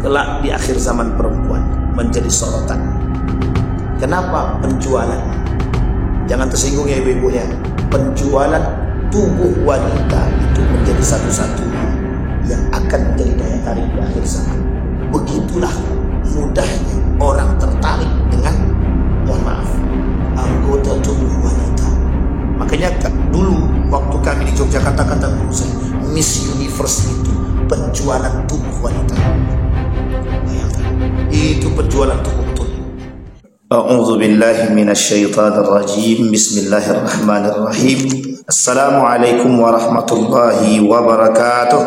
kelak di akhir zaman perempuan menjadi sorotan. Kenapa? Penjualan. Jangan tersinggung ya ibu-ibu ya. Penjualan tubuh wanita itu menjadi satu-satunya yang akan menjadi daya tarik di akhir zaman. Begitulah mudahnya orang tertarik dengan, mohon maaf, anggota tubuh wanita. Makanya dulu waktu kami di Yogyakarta kata guru saya, Miss Universe itu penjualan tubuh wanita. Bayangkan, itu penjualan tubuh betul. A'udzu billahi minasyaitonir rajim. Bismillahirrahmanirrahim. Assalamualaikum warahmatullahi wabarakatuh.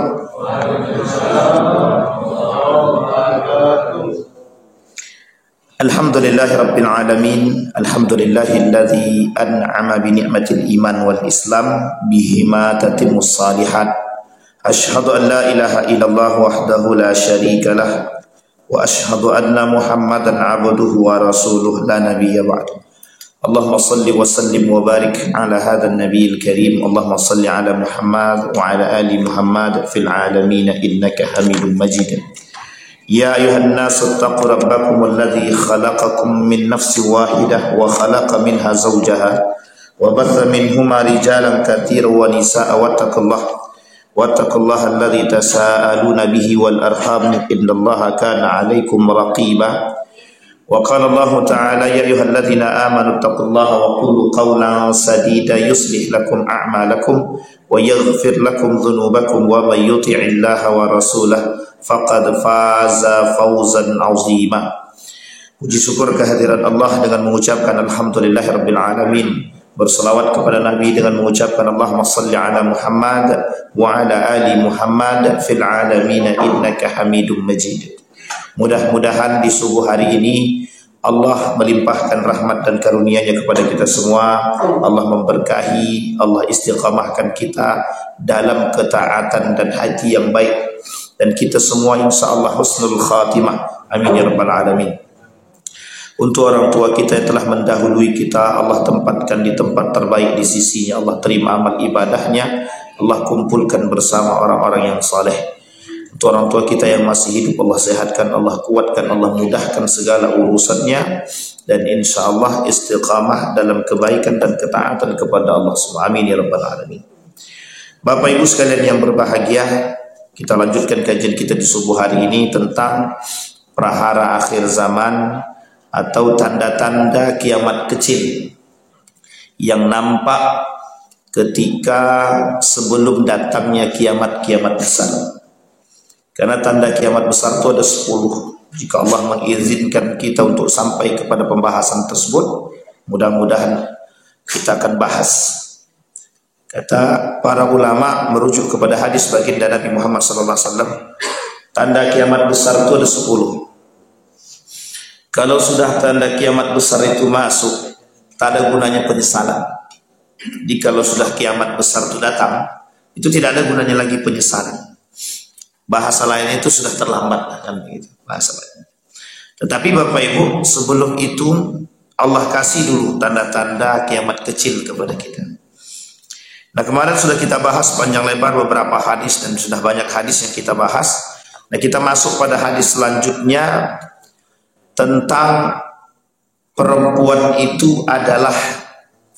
Alhamdulillahi rabbil alamin. Alhamdulillahilladzi an'ama bi ni'matil iman wal islam bihima tatimmus salihat. Asyhadu an la ilaha illallah wahdahu la syarika lah wa asyhadu anna Muhammadan abduhu wa rasuluh la nabiyya ba'du. Allahumma salli wa sallim wa barik ala hadzal nabiyil karim. Allahumma salli ala Muhammad wa ala ali Muhammad fil alamin innaka Hamidum Majid. Ya ayuhan nasu taqu rabbakum alladhi khalaqakum min nafsin wahidah wa khalaqa minha zawjaha wa batha minhuma rijalan katsiran wa nisaa wattaqullaha alladhi tasaaluna bihi wal arham innallaha kana 'alaykum raqiba. Wa qala Allah ta'ala ya ayyuhalladzina amanu taqullaha wa qulu qawlan sadida yuslih lakum a'malakum wa yaghfir lakum dhunubakum wa may yuti'illaha wa rasulahu faqad faza fawzan 'azima. Puji syukur kehadiran Allah dengan mengucapkan alhamdulillahirabbil alamin. Berselawat kepada Nabi dengan mengucapkan Allahumma salli ala Muhammad wa ala ali Muhammad fil alamin innaka Hamidum Majid. Mudah-mudahan di subuh hari ini Allah melimpahkan rahmat dan karunia-Nya kepada kita semua. Allah memberkahi, Allah istiqamahkan kita dalam ketaatan dan hati yang baik, dan kita semua insyaallah husnul khatimah. Amin ya rabbal alamin. Untuk orang tua kita yang telah mendahului kita, Allah tempatkan di tempat terbaik di sisi-Nya. Allah terima amal ibadahnya, Allah kumpulkan bersama orang-orang yang saleh. Untuk orang tua kita yang masih hidup, Allah sehatkan, Allah kuatkan, Allah mudahkan segala urusannya, dan insya Allah istiqamah dalam kebaikan dan ketaatan kepada Allah semua. Amin ya rabbal alamin. Bapak Ibu sekalian yang berbahagia, kita lanjutkan kajian kita di subuh hari ini tentang prahara akhir zaman atau tanda-tanda kiamat kecil yang nampak ketika sebelum datangnya kiamat-kiamat besar. Karena tanda kiamat besar itu ada 10. Jika Allah mengizinkan kita untuk sampai kepada pembahasan tersebut, mudah-mudahan kita akan bahas. Kata para ulama merujuk kepada hadis baginda Nabi Muhammad SAW, tanda kiamat besar itu ada 10. Kalau sudah tanda kiamat besar itu masuk, tak ada gunanya penyesalan. Jadi kalau sudah kiamat besar itu datang, itu tidak ada gunanya lagi penyesalan. Bahasa lainnya itu sudah terlambat, kan begitu bahasa lainnya. Tetapi Bapak Ibu, sebelum itu Allah kasih dulu tanda-tanda kiamat kecil kepada kita. Nah, kemarin sudah kita bahas panjang lebar beberapa hadis dan sudah banyak hadis yang kita bahas. Nah, kita masuk pada hadis selanjutnya tentang perempuan itu adalah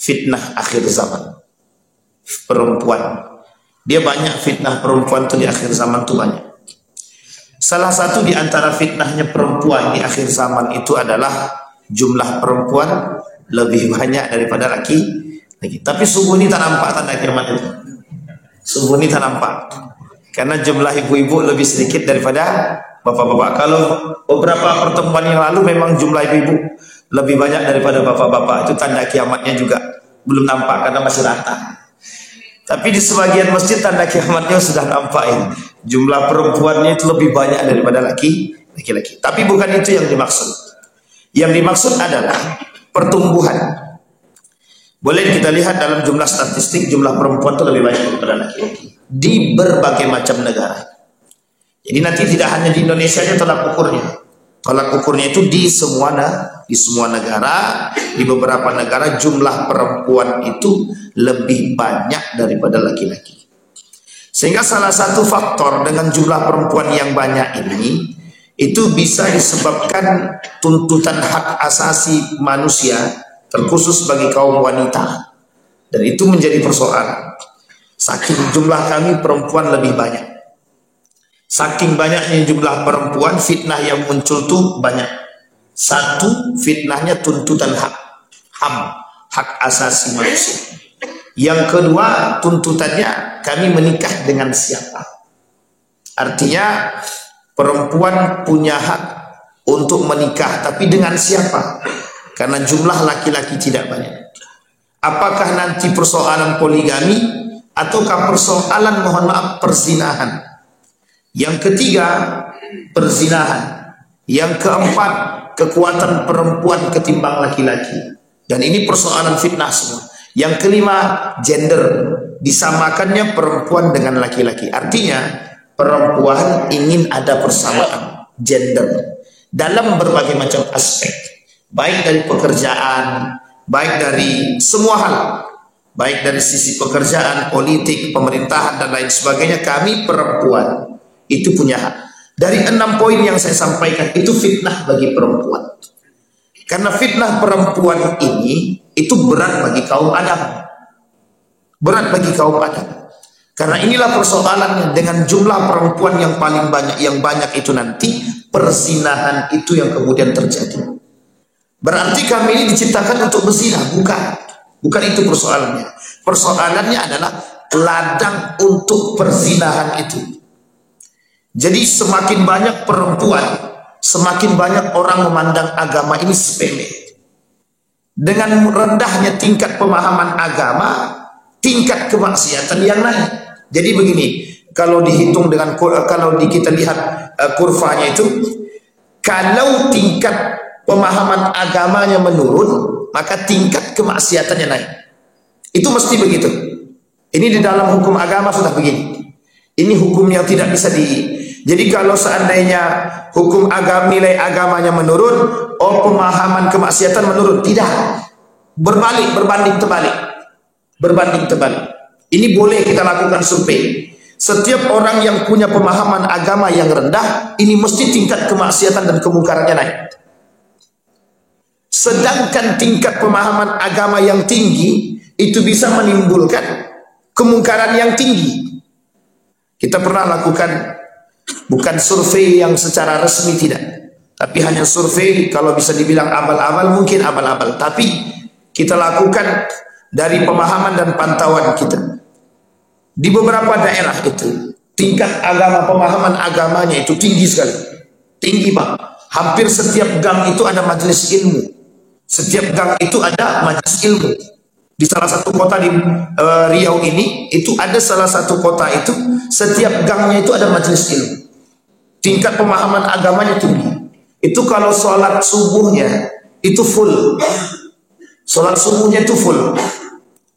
fitnah akhir zaman. Perempuan, dia banyak fitnah perempuan itu di akhir zaman itu banyak. Salah satu di antara fitnahnya perempuan di akhir zaman itu adalah jumlah perempuan lebih banyak daripada laki. Tapi sungguh ini tak nampak tanda kiamat itu. Sungguh ini tak nampak. Karena jumlah ibu-ibu lebih sedikit daripada bapak-bapak. Kalau beberapa pertemuan yang lalu memang jumlah ibu-ibu lebih banyak daripada bapak-bapak. Itu tanda kiamatnya juga belum nampak karena masih rata. Tapi di sebagian masjid tanda kiamatnya sudah nampak ya. Jumlah perempuannya itu lebih banyak daripada laki-laki. Tapi bukan itu yang dimaksud. Yang dimaksud adalah pertumbuhan. Boleh kita lihat dalam jumlah statistik, jumlah perempuan itu lebih banyak daripada laki-laki di berbagai macam negara. Jadi nanti tidak hanya di Indonesia saja tolak ukurnya. Tolak ukurnya itu di semua negara, di beberapa negara jumlah perempuan itu lebih banyak daripada laki-laki. Sehingga salah satu faktor dengan jumlah perempuan yang banyak ini, itu bisa disebabkan tuntutan hak asasi manusia terkhusus bagi kaum wanita, dan itu menjadi persoalan. Saking jumlah kami perempuan lebih banyak, saking banyaknya jumlah perempuan, fitnah yang muncul tuh banyak. Satu, fitnahnya tuntutan hak asasi manusia. Yang kedua, tuntutannya kami menikah dengan siapa. Artinya perempuan punya hak untuk menikah, tapi dengan siapa? Karena jumlah laki-laki tidak banyak. Apakah nanti persoalan poligami ataukah persoalan, mohon maaf, perzinahan? Yang ketiga, perzinahan. Yang keempat, kekuatan perempuan ketimbang laki-laki. Dan ini persoalan fitnah semua. Yang kelima, gender. Disamakannya perempuan dengan laki-laki. Artinya perempuan ingin ada persamaan gender dalam berbagai macam aspek, baik dari pekerjaan, baik dari semua hal, baik dari sisi pekerjaan, politik, pemerintahan dan lain sebagainya. Kami perempuan itu punya hak. Dari 6 poin yang saya sampaikan itu fitnah bagi perempuan. Karena fitnah perempuan ini itu berat bagi kaum Adam. Berat bagi kaum Adam. Karena inilah persoalannya, dengan jumlah perempuan yang paling banyak, yang banyak itu nanti perzinahan itu yang kemudian terjadi. Berarti kami ini diciptakan untuk berzina? Bukan. Bukan itu persoalannya. Persoalannya adalah ladang untuk perzinahan itu. Jadi semakin banyak perempuan, semakin banyak orang memandang agama ini sepele. Dengan rendahnya tingkat pemahaman agama, tingkat kemaksiatan yang naik. Jadi begini, kalau dihitung dengan, kalau kita lihat kurvanya itu, kalau tingkat pemahaman agamanya menurun, maka tingkat kemaksiatannya naik. Itu mesti begitu. Ini di dalam hukum agama sudah begini. Ini hukum yang tidak bisa Jadi kalau seandainya hukum agama, nilai agamanya menurun, oh pemahaman kemaksiatan menurun. Tidak. Berbalik, berbanding terbalik. Berbanding terbalik. Ini boleh kita lakukan survei. Setiap orang yang punya pemahaman agama yang rendah, ini mesti tingkat kemaksiatan dan kemungkarannya naik. Sedangkan tingkat pemahaman agama yang tinggi, itu bisa menimbulkan kemungkaran yang tinggi. Kita pernah lakukan, bukan survei yang secara resmi tidak, tapi hanya survei, kalau bisa dibilang abal-abal, mungkin abal-abal, tapi kita lakukan dari pemahaman dan pantauan kita. Di beberapa daerah itu tingkat agama, pemahaman agamanya itu tinggi sekali, tinggi Pak. Hampir setiap gang itu ada majelis ilmu, setiap gang itu ada majelis ilmu. Di salah satu kota di Riau ini, itu ada salah satu kota itu, setiap gangnya itu ada majelis ilmu. Tingkat pemahaman agamanya tinggi. Itu kalau sholat subuhnya itu full, sholat subuhnya itu full,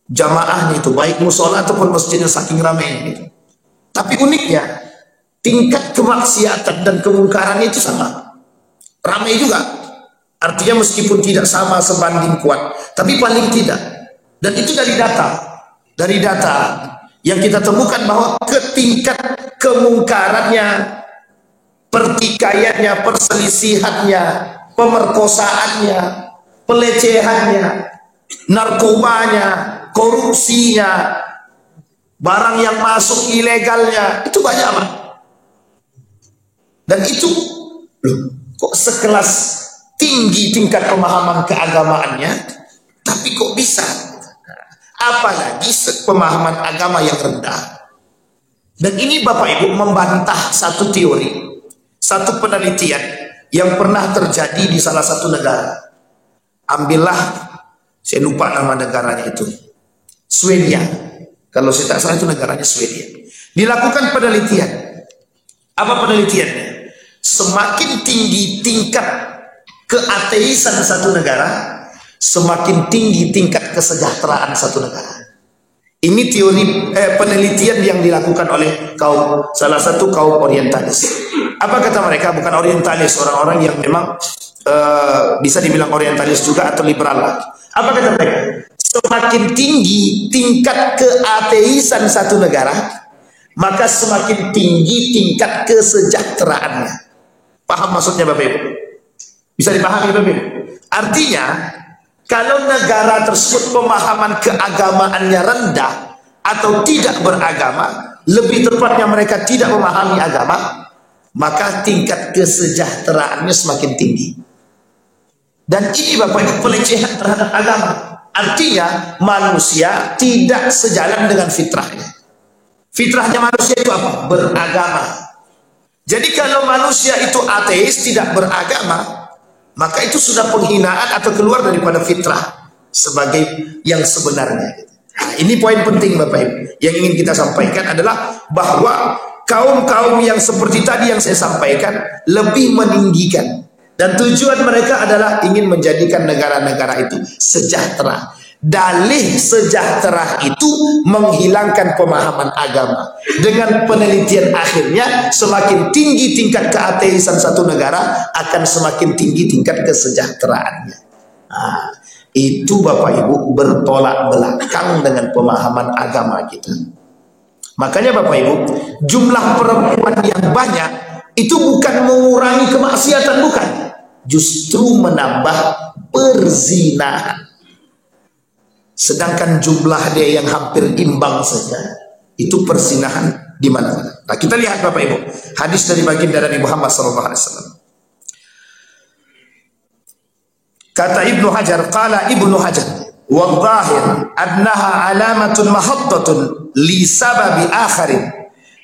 jamaahnya itu baik musola ataupun masjidnya, saking ramainya itu. Tapi uniknya tingkat kemaksiatan dan kemungkarannya itu sama, ramai juga. Artinya meskipun tidak sama sebanding kuat, tapi paling tidak. Dan itu dari data yang kita temukan bahwa tingkat kemungkarannya, pertikaiannya, perselisihannya, pemerkosaannya, pelecehannya, narkobanya, korupsinya, barang yang masuk ilegalnya, itu banyak Pak. Dan itu loh, kok sekelas tinggi tingkat pemahaman keagamaannya, tapi kok bisa? Apalagi pemahaman agama yang rendah. Dan ini Bapak Ibu membantah satu teori, satu penelitian yang pernah terjadi di salah satu negara. Ambillah, saya lupa nama negaranya itu, Swedia. Kalau saya tak salah itu negaranya Swedia. Dilakukan penelitian. Apa penelitiannya? Semakin tinggi tingkat keateisan satu negara, semakin tinggi tingkat kesejahteraan satu negara. Ini teori penelitian yang dilakukan oleh salah satu kaum orientalis. Apa kata mereka? Bukan orientalis, orang-orang yang memang bisa dibilang orientalis juga atau liberal lah. Apa kata mereka? Semakin tinggi tingkat keateisan satu negara, maka semakin tinggi tingkat kesejahteraannya. Paham maksudnya Bapak Ibu? Bisa dipahami Bapak Ibu? Artinya, kalau negara tersebut pemahaman keagamaannya rendah atau tidak beragama, lebih tepatnya mereka tidak memahami agama, maka tingkat kesejahteraannya semakin tinggi. Dan ini Bapak Ibu pelecehan terhadap agama. Artinya manusia tidak sejalan dengan fitrahnya. Fitrahnya manusia itu apa? Beragama. Jadi kalau manusia itu ateis, tidak beragama, maka itu sudah penghinaan atau keluar daripada fitrah sebagai yang sebenarnya. Nah, ini poin penting Bapak Ibu. Yang ingin kita sampaikan adalah bahwa kaum-kaum yang seperti tadi yang saya sampaikan lebih meninggikan, dan tujuan mereka adalah ingin menjadikan negara-negara itu sejahtera. Dalih sejahtera itu menghilangkan pemahaman agama. Dengan penelitian akhirnya, semakin tinggi tingkat keateisan satu negara, akan semakin tinggi tingkat kesejahteraannya. Nah, itu Bapak Ibu bertolak belakang dengan pemahaman agama kita. Makanya Bapak Ibu, jumlah perempuan yang banyak itu bukan mengurangi kemaksiatan, bukan, justru menambah perzinahan. Sedangkan jumlah dia yang hampir imbang saja, itu perzinahan di mana-mana. Nah, kita lihat Bapak Ibu, hadis dari baginda Nabi Muhammad SAW. Kata Ibnu Hajar, qala Ibnu Hajar, "Wadh-dhahir annaha alamatun mahaddatun li sababi akharin,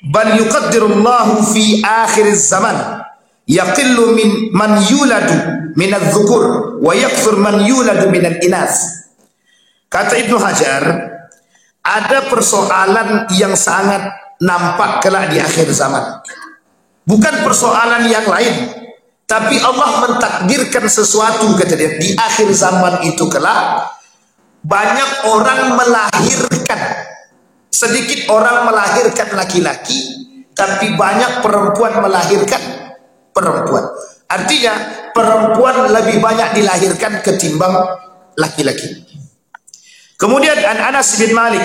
bal yuqaddirullahu fi akhir zaman yaqillu min man yuladu min adh-dhukur wa yakthur man yuladu min al-inas." Kata Ibnu Hajar, ada persoalan yang sangat nampak kelak di akhir zaman. Bukan persoalan yang lain, tapi Allah mentakdirkan sesuatu, kata dia, di akhir zaman itu kelak banyak orang melahirkan, sedikit orang melahirkan laki-laki, tapi banyak perempuan melahirkan perempuan. Artinya perempuan lebih banyak dilahirkan ketimbang laki-laki. Kemudian Anas bin Malik,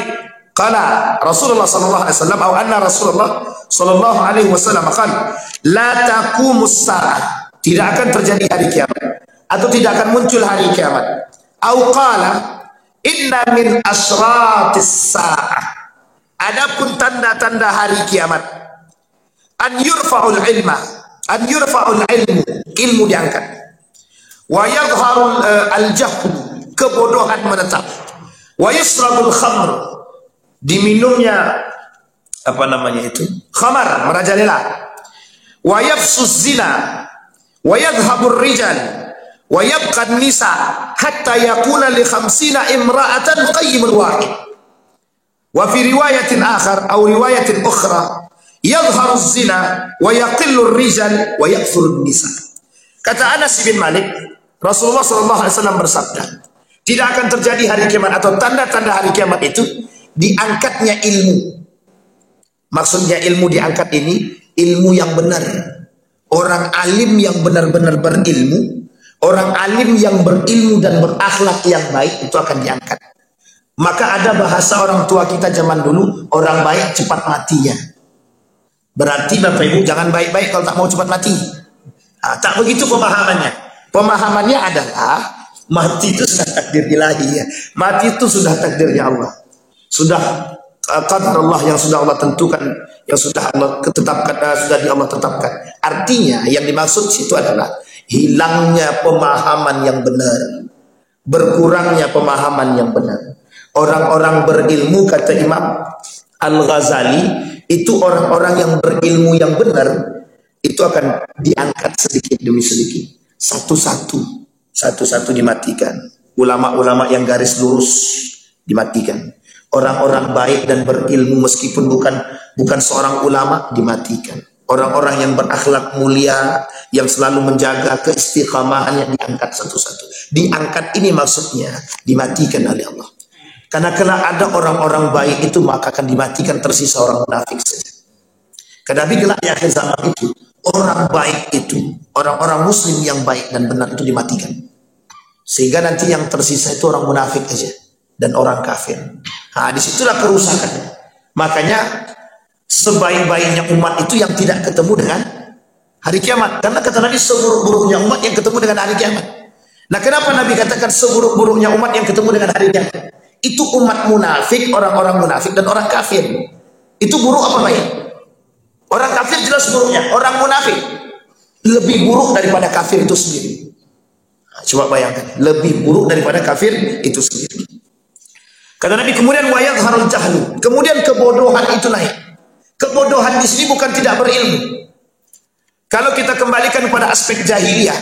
qala Rasulullah sallallahu alaihi wasallam, atau anna Rasulullah sallallahu alaihi wasallam qala, la taqumus saah, tidak akan terjadi hari kiamat, atau tidak akan muncul hari kiamat. Atau qala, inna min asratis saah, adapun tanda-tanda hari kiamat, an yurfa'ul ilma, an yurfa'ul ilmu, ilmu diangkat, wa yadhharul al-jahl, kebodohan menetap, wa yasrabul khamr, diminumnya apa namanya itu, khamar, merajalela, wa yafsus zina, wa yadhhabur rijal, wa yabqa nisa hatta yakuna li 50 imra'atan qayyimul wahid, wa fi riwayatin akhar atau riwayatin ukhra yadhharu zina wa yaqillu rijal wa yakthuru nisa. Kata Anas bin Malik, Rasulullah sallallahu alaihi wasallam bersabda, tidak akan terjadi hari kiamat, atau tanda-tanda hari kiamat itu diangkatnya ilmu. Maksudnya ilmu diangkat ini ilmu yang benar. Orang alim yang benar-benar berilmu, orang alim yang berilmu dan berakhlak yang baik itu akan diangkat. Maka ada bahasa orang tua kita zaman dulu, orang baik cepat matinya. Berarti Bapak Ibu jangan baik-baik kalau tak mau cepat mati. Nah, tak begitu pemahamannya. Pemahamannya adalah mati itu sudah takdir ilahi, ya. Mati itu sudah takdirnya Allah, sudah qadar Allah yang sudah Allah tentukan, yang sudah Allah tetapkan, sudah di Allah tetapkan. Artinya yang dimaksud situ adalah hilangnya pemahaman yang benar, berkurangnya pemahaman yang benar. Orang-orang berilmu, kata Imam Al-Ghazali, itu orang-orang yang berilmu yang benar itu akan diangkat sedikit demi sedikit, satu-satu dimatikan. Ulama-ulama yang garis lurus dimatikan. Orang-orang baik dan berilmu meskipun bukan seorang ulama dimatikan. Orang-orang yang berakhlak mulia, yang selalu menjaga keistiqamahannya diangkat satu-satu. Diangkat ini maksudnya dimatikan oleh Allah. Karena kalau ada orang-orang baik itu maka akan dimatikan, tersisa orang munafik saja. Karena kelak di akhir zaman itu orang baik itu, orang-orang muslim yang baik dan benar itu dimatikan. Sehingga nanti yang tersisa itu orang munafik aja dan orang kafir. Nah, disitulah kerusakannya. Makanya sebaik-baiknya umat itu yang tidak ketemu dengan Hari kiamat. Karena kata Nabi seburuk-buruknya umat yang ketemu dengan hari kiamat. Nah, kenapa Nabi katakan seburuk-buruknya umat yang ketemu dengan hari kiamat? Itu umat munafik, orang-orang munafik dan orang kafir. Itu buruk apa baik? Orang kafir jelas buruknya. Orang munafik lebih buruk daripada kafir itu sendiri. Nah, coba bayangkan, lebih buruk daripada kafir itu sendiri. Kata Nabi kemudian wayadharul jahlu. Kemudian kebodohan itu naik. Kebodohan di sini bukan tidak berilmu. Kalau kita kembalikan pada aspek jahiliyah,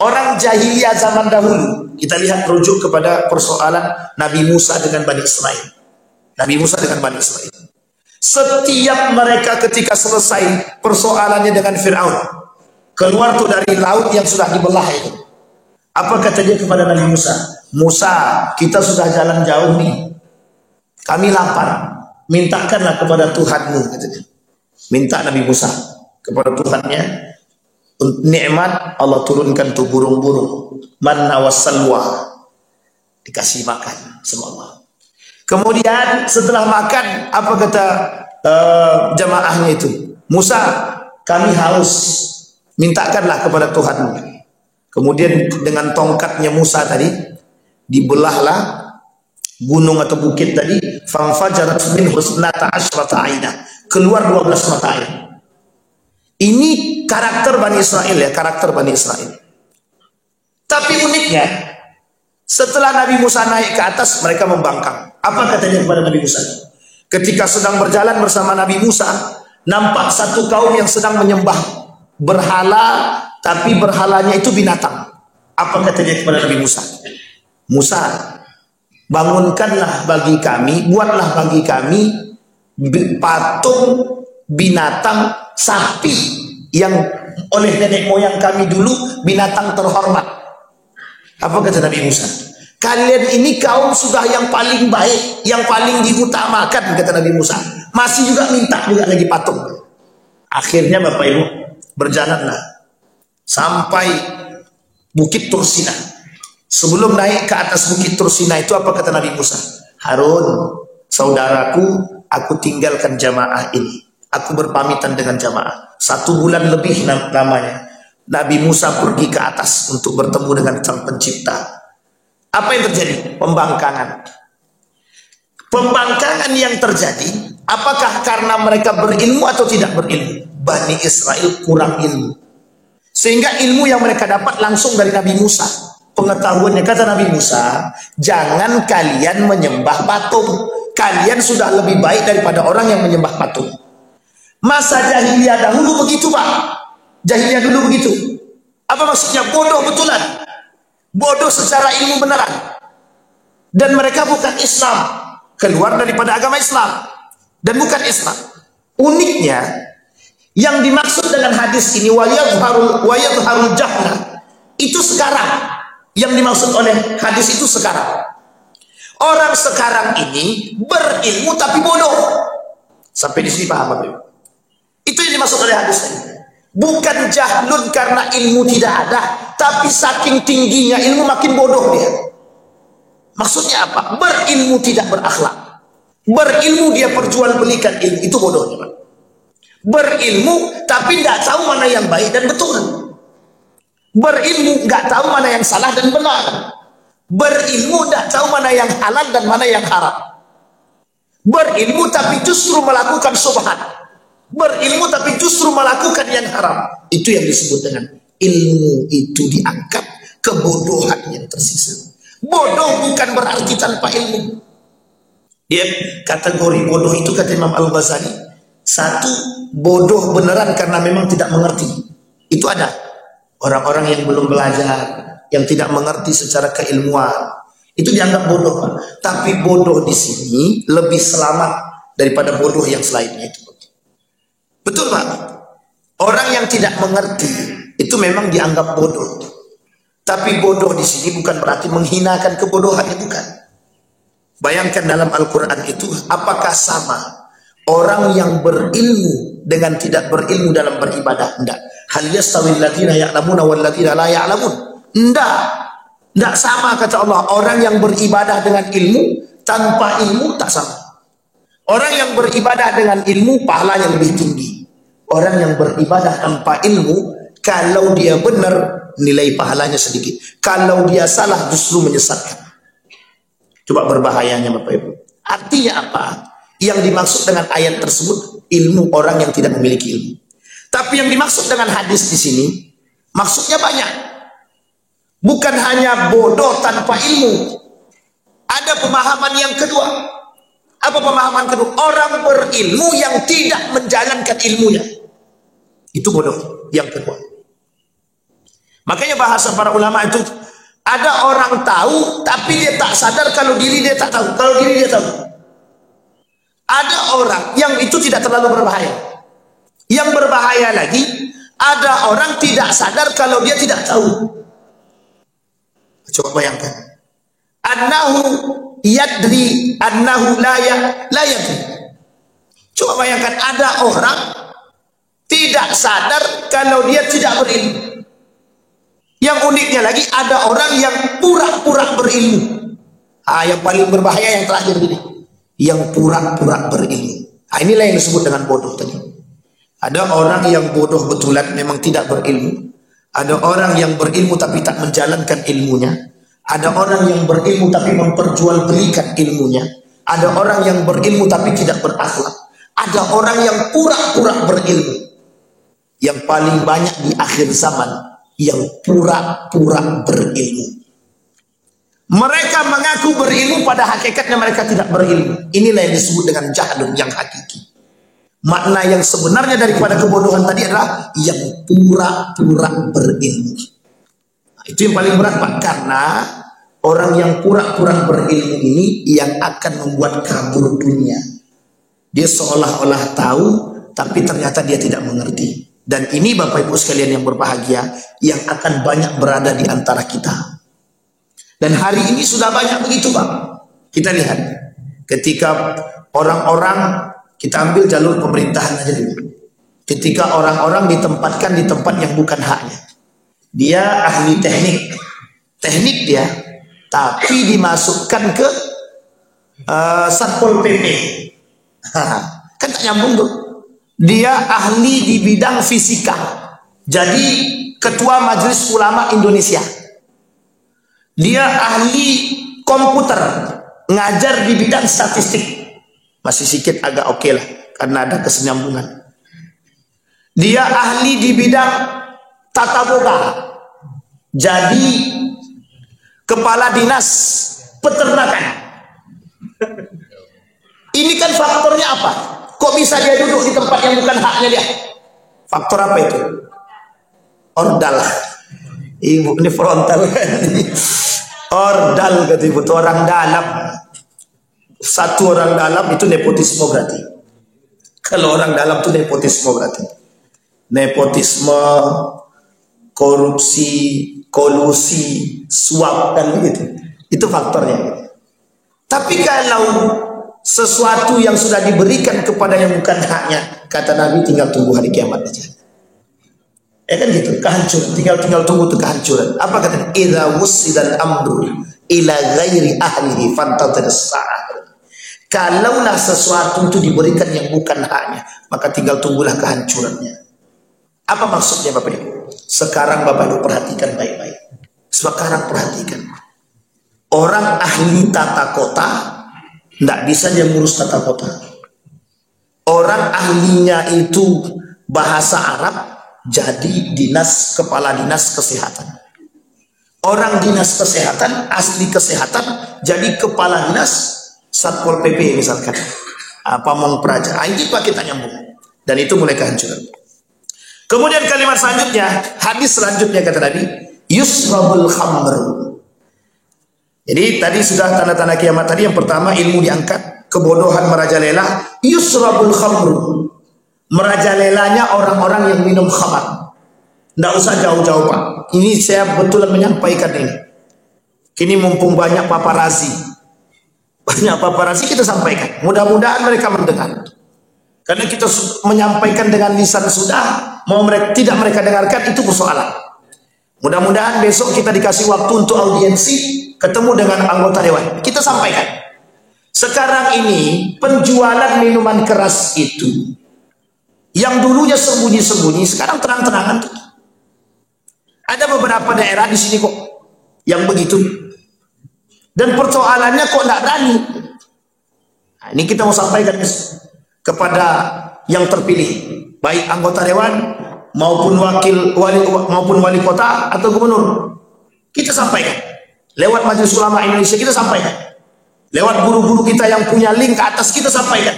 orang jahiliyah zaman dahulu, kita lihat rujuk kepada persoalan Nabi Musa dengan Bani Israel. Nabi Musa dengan Bani Israel. Setiap mereka ketika selesai persoalannya dengan Fir'aun, keluar tuh dari laut yang sudah dibelah itu. Apa kata dia kepada Nabi Musa? Musa, kita sudah jalan jauh nih. Kami lapar. Mintakanlah kepada Tuhanmu, katanya. Minta Nabi Musa kepada Tuhannya, nikmat Allah turunkan tuh burung-burung, manna wassalwa, dikasih makan sama Allah. Kemudian setelah makan, apa kata jamaahnya itu? Musa, kami haus, mintakanlah kepada Tuhanmu. Kemudian dengan tongkatnya Musa tadi, dibelahlah gunung atau bukit tadi, fanfajarat min husnata asyrata aina, keluar 12 mata air. Ini karakter Bani Israel ya, karakter Bani Israel. Tapi uniknya, setelah Nabi Musa naik ke atas, mereka membangkang. Apa katanya kepada Nabi Musa? Ketika sedang berjalan bersama Nabi Musa, nampak satu kaum yang sedang menyembah berhala, tapi berhalanya itu binatang. Apa katanya kepada Nabi Musa? Musa, bangunkanlah bagi kami, buatlah bagi kami patung binatang sapi yang oleh nenek moyang kami dulu binatang terhormat. Apa kata Nabi Musa? Kalian ini kaum sudah yang paling baik, yang paling diutamakan, kata Nabi Musa. Masih juga minta juga lagi patung. Akhirnya Bapak Ibu berjalanlah sampai Bukit Tursina. Sebelum naik ke atas Bukit Tursina itu apa kata Nabi Musa? Harun, saudaraku, aku tinggalkan jamaah ini. Aku berpamitan dengan jamaah. 1 bulan lebih lamanya Nabi Musa pergi ke atas untuk bertemu dengan Sang Pencipta. Apa yang terjadi? Pembangkangan. Pembangkangan yang terjadi, apakah karena mereka berilmu atau tidak berilmu? Bani Israel kurang ilmu. Sehingga ilmu yang mereka dapat langsung dari Nabi Musa. Pengetahuannya, kata Nabi Musa, jangan kalian menyembah patung. Kalian sudah lebih baik daripada orang yang menyembah patung. Masa jahiliyah dahulu begitu, Pak. Jahiliyah dulu begitu. Apa maksudnya? Bodoh betulan. Bodoh secara ilmu beneran. Dan mereka bukan Islam. Keluar daripada agama Islam. Dan bukan Islam. Uniknya, yang dimaksud dengan hadis ini, wayadharul jahla, itu sekarang. Yang dimaksud oleh hadis itu sekarang. Orang sekarang ini berilmu tapi bodoh. Sampai di sini paham, Bapak? Itu yang dimaksud oleh hadis ini. Bukan jahlun karena ilmu tidak ada, tapi saking tingginya ilmu makin bodoh dia. Maksudnya apa? Berilmu tidak berakhlak. Berilmu dia perjualbelikan ilmu, itu bodohnya, Pak. Berilmu tapi tidak tahu mana yang baik dan betul. Berilmu nggak tahu mana yang salah dan benar. Berilmu tidak tahu mana yang halal dan mana yang haram. Berilmu tapi justru melakukan syubhat. Berilmu tapi justru melakukan yang haram. Itu yang disebut dengan ilmu, itu dianggap kebodohan yang tersisa. Bodoh bukan berarti tanpa ilmu. Dia kategori bodoh itu, kata Imam Al-Ghazali, satu, bodoh beneran karena memang tidak mengerti. Itu ada orang-orang yang belum belajar, yang tidak mengerti secara keilmuan, itu dianggap bodoh, Pak. Tapi bodoh di sini lebih selamat daripada bodoh yang selainnya itu. Betul, Pak. Orang yang tidak mengerti itu memang dianggap bodoh. Tapi bodoh di sini bukan berarti menghinakan kebodohannya, bukan. Bayangkan dalam Al-Quran itu, apakah sama orang yang berilmu dengan tidak berilmu dalam beribadah? Tidak. Hal yastawil ladzina ya'lamuna wal ladzina la ya'lamun. Tidak sama, kata Allah. Orang yang beribadah dengan ilmu tanpa ilmu tak sama. Orang yang beribadah dengan ilmu pahalanya lebih tinggi. Orang yang beribadah tanpa ilmu, kalau dia benar, nilai pahalanya sedikit. Kalau dia salah, justru menyesatkan. Coba berbahayanya Bapak Ibu. Artinya apa? Yang dimaksud dengan ayat tersebut, ilmu orang yang tidak memiliki ilmu. Tapi yang dimaksud dengan hadis di sini, maksudnya banyak. Bukan hanya bodoh tanpa ilmu. Ada pemahaman yang kedua. Apa pemahaman kedua? Orang berilmu yang tidak menjalankan ilmunya. Itu bodoh yang kedua. Makanya bahasa para ulama itu, ada orang tahu tapi dia tak sadar kalau diri dia tak tahu. Kalau diri dia tahu. Ada orang yang itu tidak terlalu berbahaya. Yang berbahaya lagi, ada orang tidak sadar kalau dia tidak tahu. Coba bayangkan. Annahu yadri annahu la yadri. Coba bayangkan, ada orang tidak sadar kalau dia tidak berilmu. Yang uniknya lagi, ada orang yang pura-pura berilmu. Yang paling berbahaya yang terakhir ini, yang pura-pura berilmu. Inilah yang disebut dengan bodoh tadi. Ada orang yang bodoh betulan, memang tidak berilmu. Ada orang yang berilmu tapi tak menjalankan ilmunya. Ada orang yang berilmu tapi memperjualbelikan ilmunya. Ada orang yang berilmu tapi tidak berakhlak. Ada orang yang pura-pura berilmu. Yang paling banyak di akhir zaman, yang pura-pura berilmu. Mereka mengaku berilmu, pada hakikatnya mereka tidak berilmu. Inilah yang disebut dengan jahlun yang hakiki. Makna yang sebenarnya daripada kebodohan tadi adalah yang pura-pura berilmu. Itu yang paling berat Pak, karena orang yang pura-pura berilmu ini yang akan membuat kabur dunia. Dia seolah-olah tahu, tapi ternyata dia tidak mengerti. Dan ini Bapak Ibu sekalian yang berbahagia, yang akan banyak berada di antara kita. Dan hari ini sudah banyak begitu Pak. Kita lihat, ketika orang-orang, kita ambil jalur pemerintahan aja dulu. Ketika orang-orang ditempatkan di tempat yang bukan haknya. Dia ahli teknik dia, tapi dimasukkan ke Satpol PP. Kan tak nyambung tuh. Dia ahli di bidang fisika, jadi ketua Majelis Ulama Indonesia. Dia ahli komputer, ngajar di bidang statistik. Masih sedikit agak oke lah, karena ada kesenyambungan. Dia ahli di bidang tata boga, jadi kepala dinas peternakan. Ini kan faktornya apa? Kok bisa dia duduk di tempat yang bukan haknya dia? Faktor apa itu? Ordal. Ini frontal. Ordal gitu, itu orang dalam. Satu orang dalam itu nepotisme berarti. Kalau orang dalam itu nepotisme berarti. Nepotisme, korupsi, kolusi, suap kan begitu. Itu faktornya. Tapi kalau sesuatu yang sudah diberikan kepada yang bukan haknya, kata Nabi, tinggal tunggu hari kiamat aja. Kan gitu, kehancuran. Tinggal tunggu tuh kehancuran. Apa kata? Idza wussidal amru ila ghairi ahlihi fantadhir sa'ah. Kalaulah sesuatu itu diberikan yang bukan haknya, maka tinggal tunggulah kehancurannya. Apa maksudnya Bapak Ibu? Sekarang Bapak Ibu perhatikan baik-baik. Sekarang perhatikan. Orang ahli tata kota tidak bisa dia ngurus tata kota. Orang ahlinya itu bahasa Arab, jadi kepala dinas kesehatan. Orang dinas kesehatan, asli kesehatan, jadi kepala dinas Satpol PP misalkan. Pamong Praja. Ini Pak kita nyambung. Dan itu mulai kehancuran. Kemudian kalimat selanjutnya, hadis selanjutnya kata Nabi, yusrabul khamru. Jadi tadi sudah tanda-tanda kiamat tadi. Yang pertama ilmu diangkat, kebodohan merajalela. Yusrabul khamru, merajalelanya orang-orang yang minum khamar. Tidak usah jauh-jauh Pak. Ini saya betulan menyampaikan ini. Kini mumpung banyak paparazi. Banyak paparazi kita sampaikan. Mudah-mudahan mereka mendengar. Karena kita menyampaikan dengan lisan sudah, mau tidak mereka dengarkan itu persoalan. Mudah-mudahan besok kita dikasih waktu untuk audiensi, ketemu dengan anggota dewan. Kita sampaikan. Sekarang ini penjualan minuman keras itu Yang dulunya sembunyi-sembunyi sekarang terang-terangan tuh. Ada beberapa daerah di sini kok yang begitu. Dan persoalannya kok tidak berani. Nah, ini kita mau sampaikan kepada yang terpilih, baik anggota dewan maupun wali kota atau gubernur. Kita sampaikan lewat Majelis Ulama Indonesia, kita sampaikan lewat guru-guru kita yang punya link ke atas, kita sampaikan.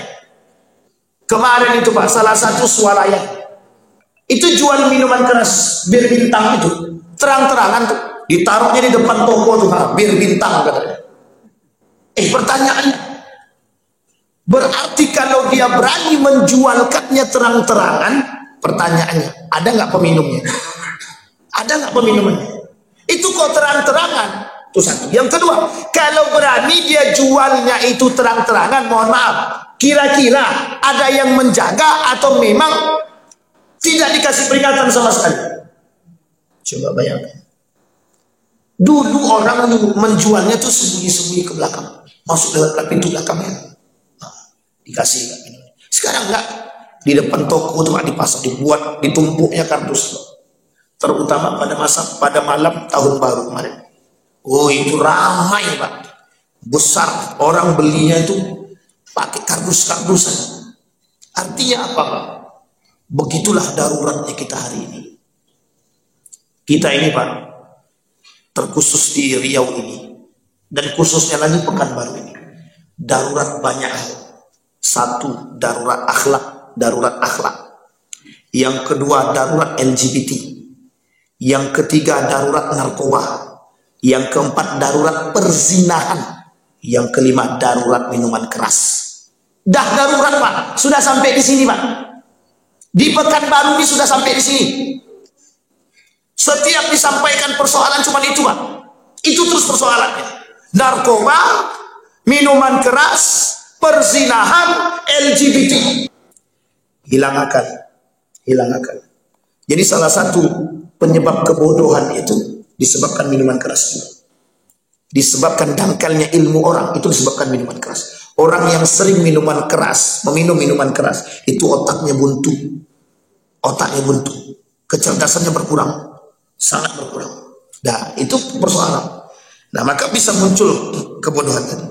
Kemarin itu Pak, salah satu swalayan itu jual minuman keras bir bintang itu terang-terangan tuh, ditaruhnya di depan toko tuh Pak, bir bintang katanya. Pertanyaannya, berarti kalau dia berani menjualkannya terang-terangan, pertanyaannya, ada nggak peminumnya? Ada nggak peminumnya? Itu kok terang-terangan. Itu satu. Yang kedua, kalau berani dia jualnya itu terang-terangan, mohon maaf, kira-kira ada yang menjaga atau memang tidak dikasih peringatan sama sekali? Coba bayangkan. Dulu orang menjualnya tuh sembunyi-sembunyi ke belakang, masuk lewat pintu belakangnya, dikasih. Sekarang enggak, di depan toko tuh dipasang, dibuat, ditumpuknya kardus. Terutama pada malam tahun baru kemarin. Oh, itu ramai Pak, besar, orang belinya itu pakai kardus-kardusan. Artinya apa Pak? Begitulah daruratnya kita hari ini. Kita ini Pak, terkhusus di Riau ini, dan khususnya lagi Pekanbaru ini, darurat banyak hal. Satu, darurat akhlak. Yang kedua, darurat LGBT. Yang ketiga, darurat narkoba. Yang keempat, darurat perzinahan. Yang kelima, darurat minuman keras. Dah darurat Pak, sudah sampai di sini Pak. Di Pekanbaru ini sudah sampai di sini. Setiap disampaikan persoalan cuma itu Pak. Itu terus persoalannya. Narkoba, minuman keras, perzinahan, LGBT. Hilang akal. Jadi salah satu penyebab kebodohan itu disebabkan minuman keras juga. Disebabkan dangkalnya ilmu orang, itu disebabkan minuman keras. Orang yang sering meminum minuman keras, itu otaknya buntu. Kecerdasannya berkurang, sangat berkurang. Nah, itu persoalan. Nah, maka bisa muncul kebodohan tadi.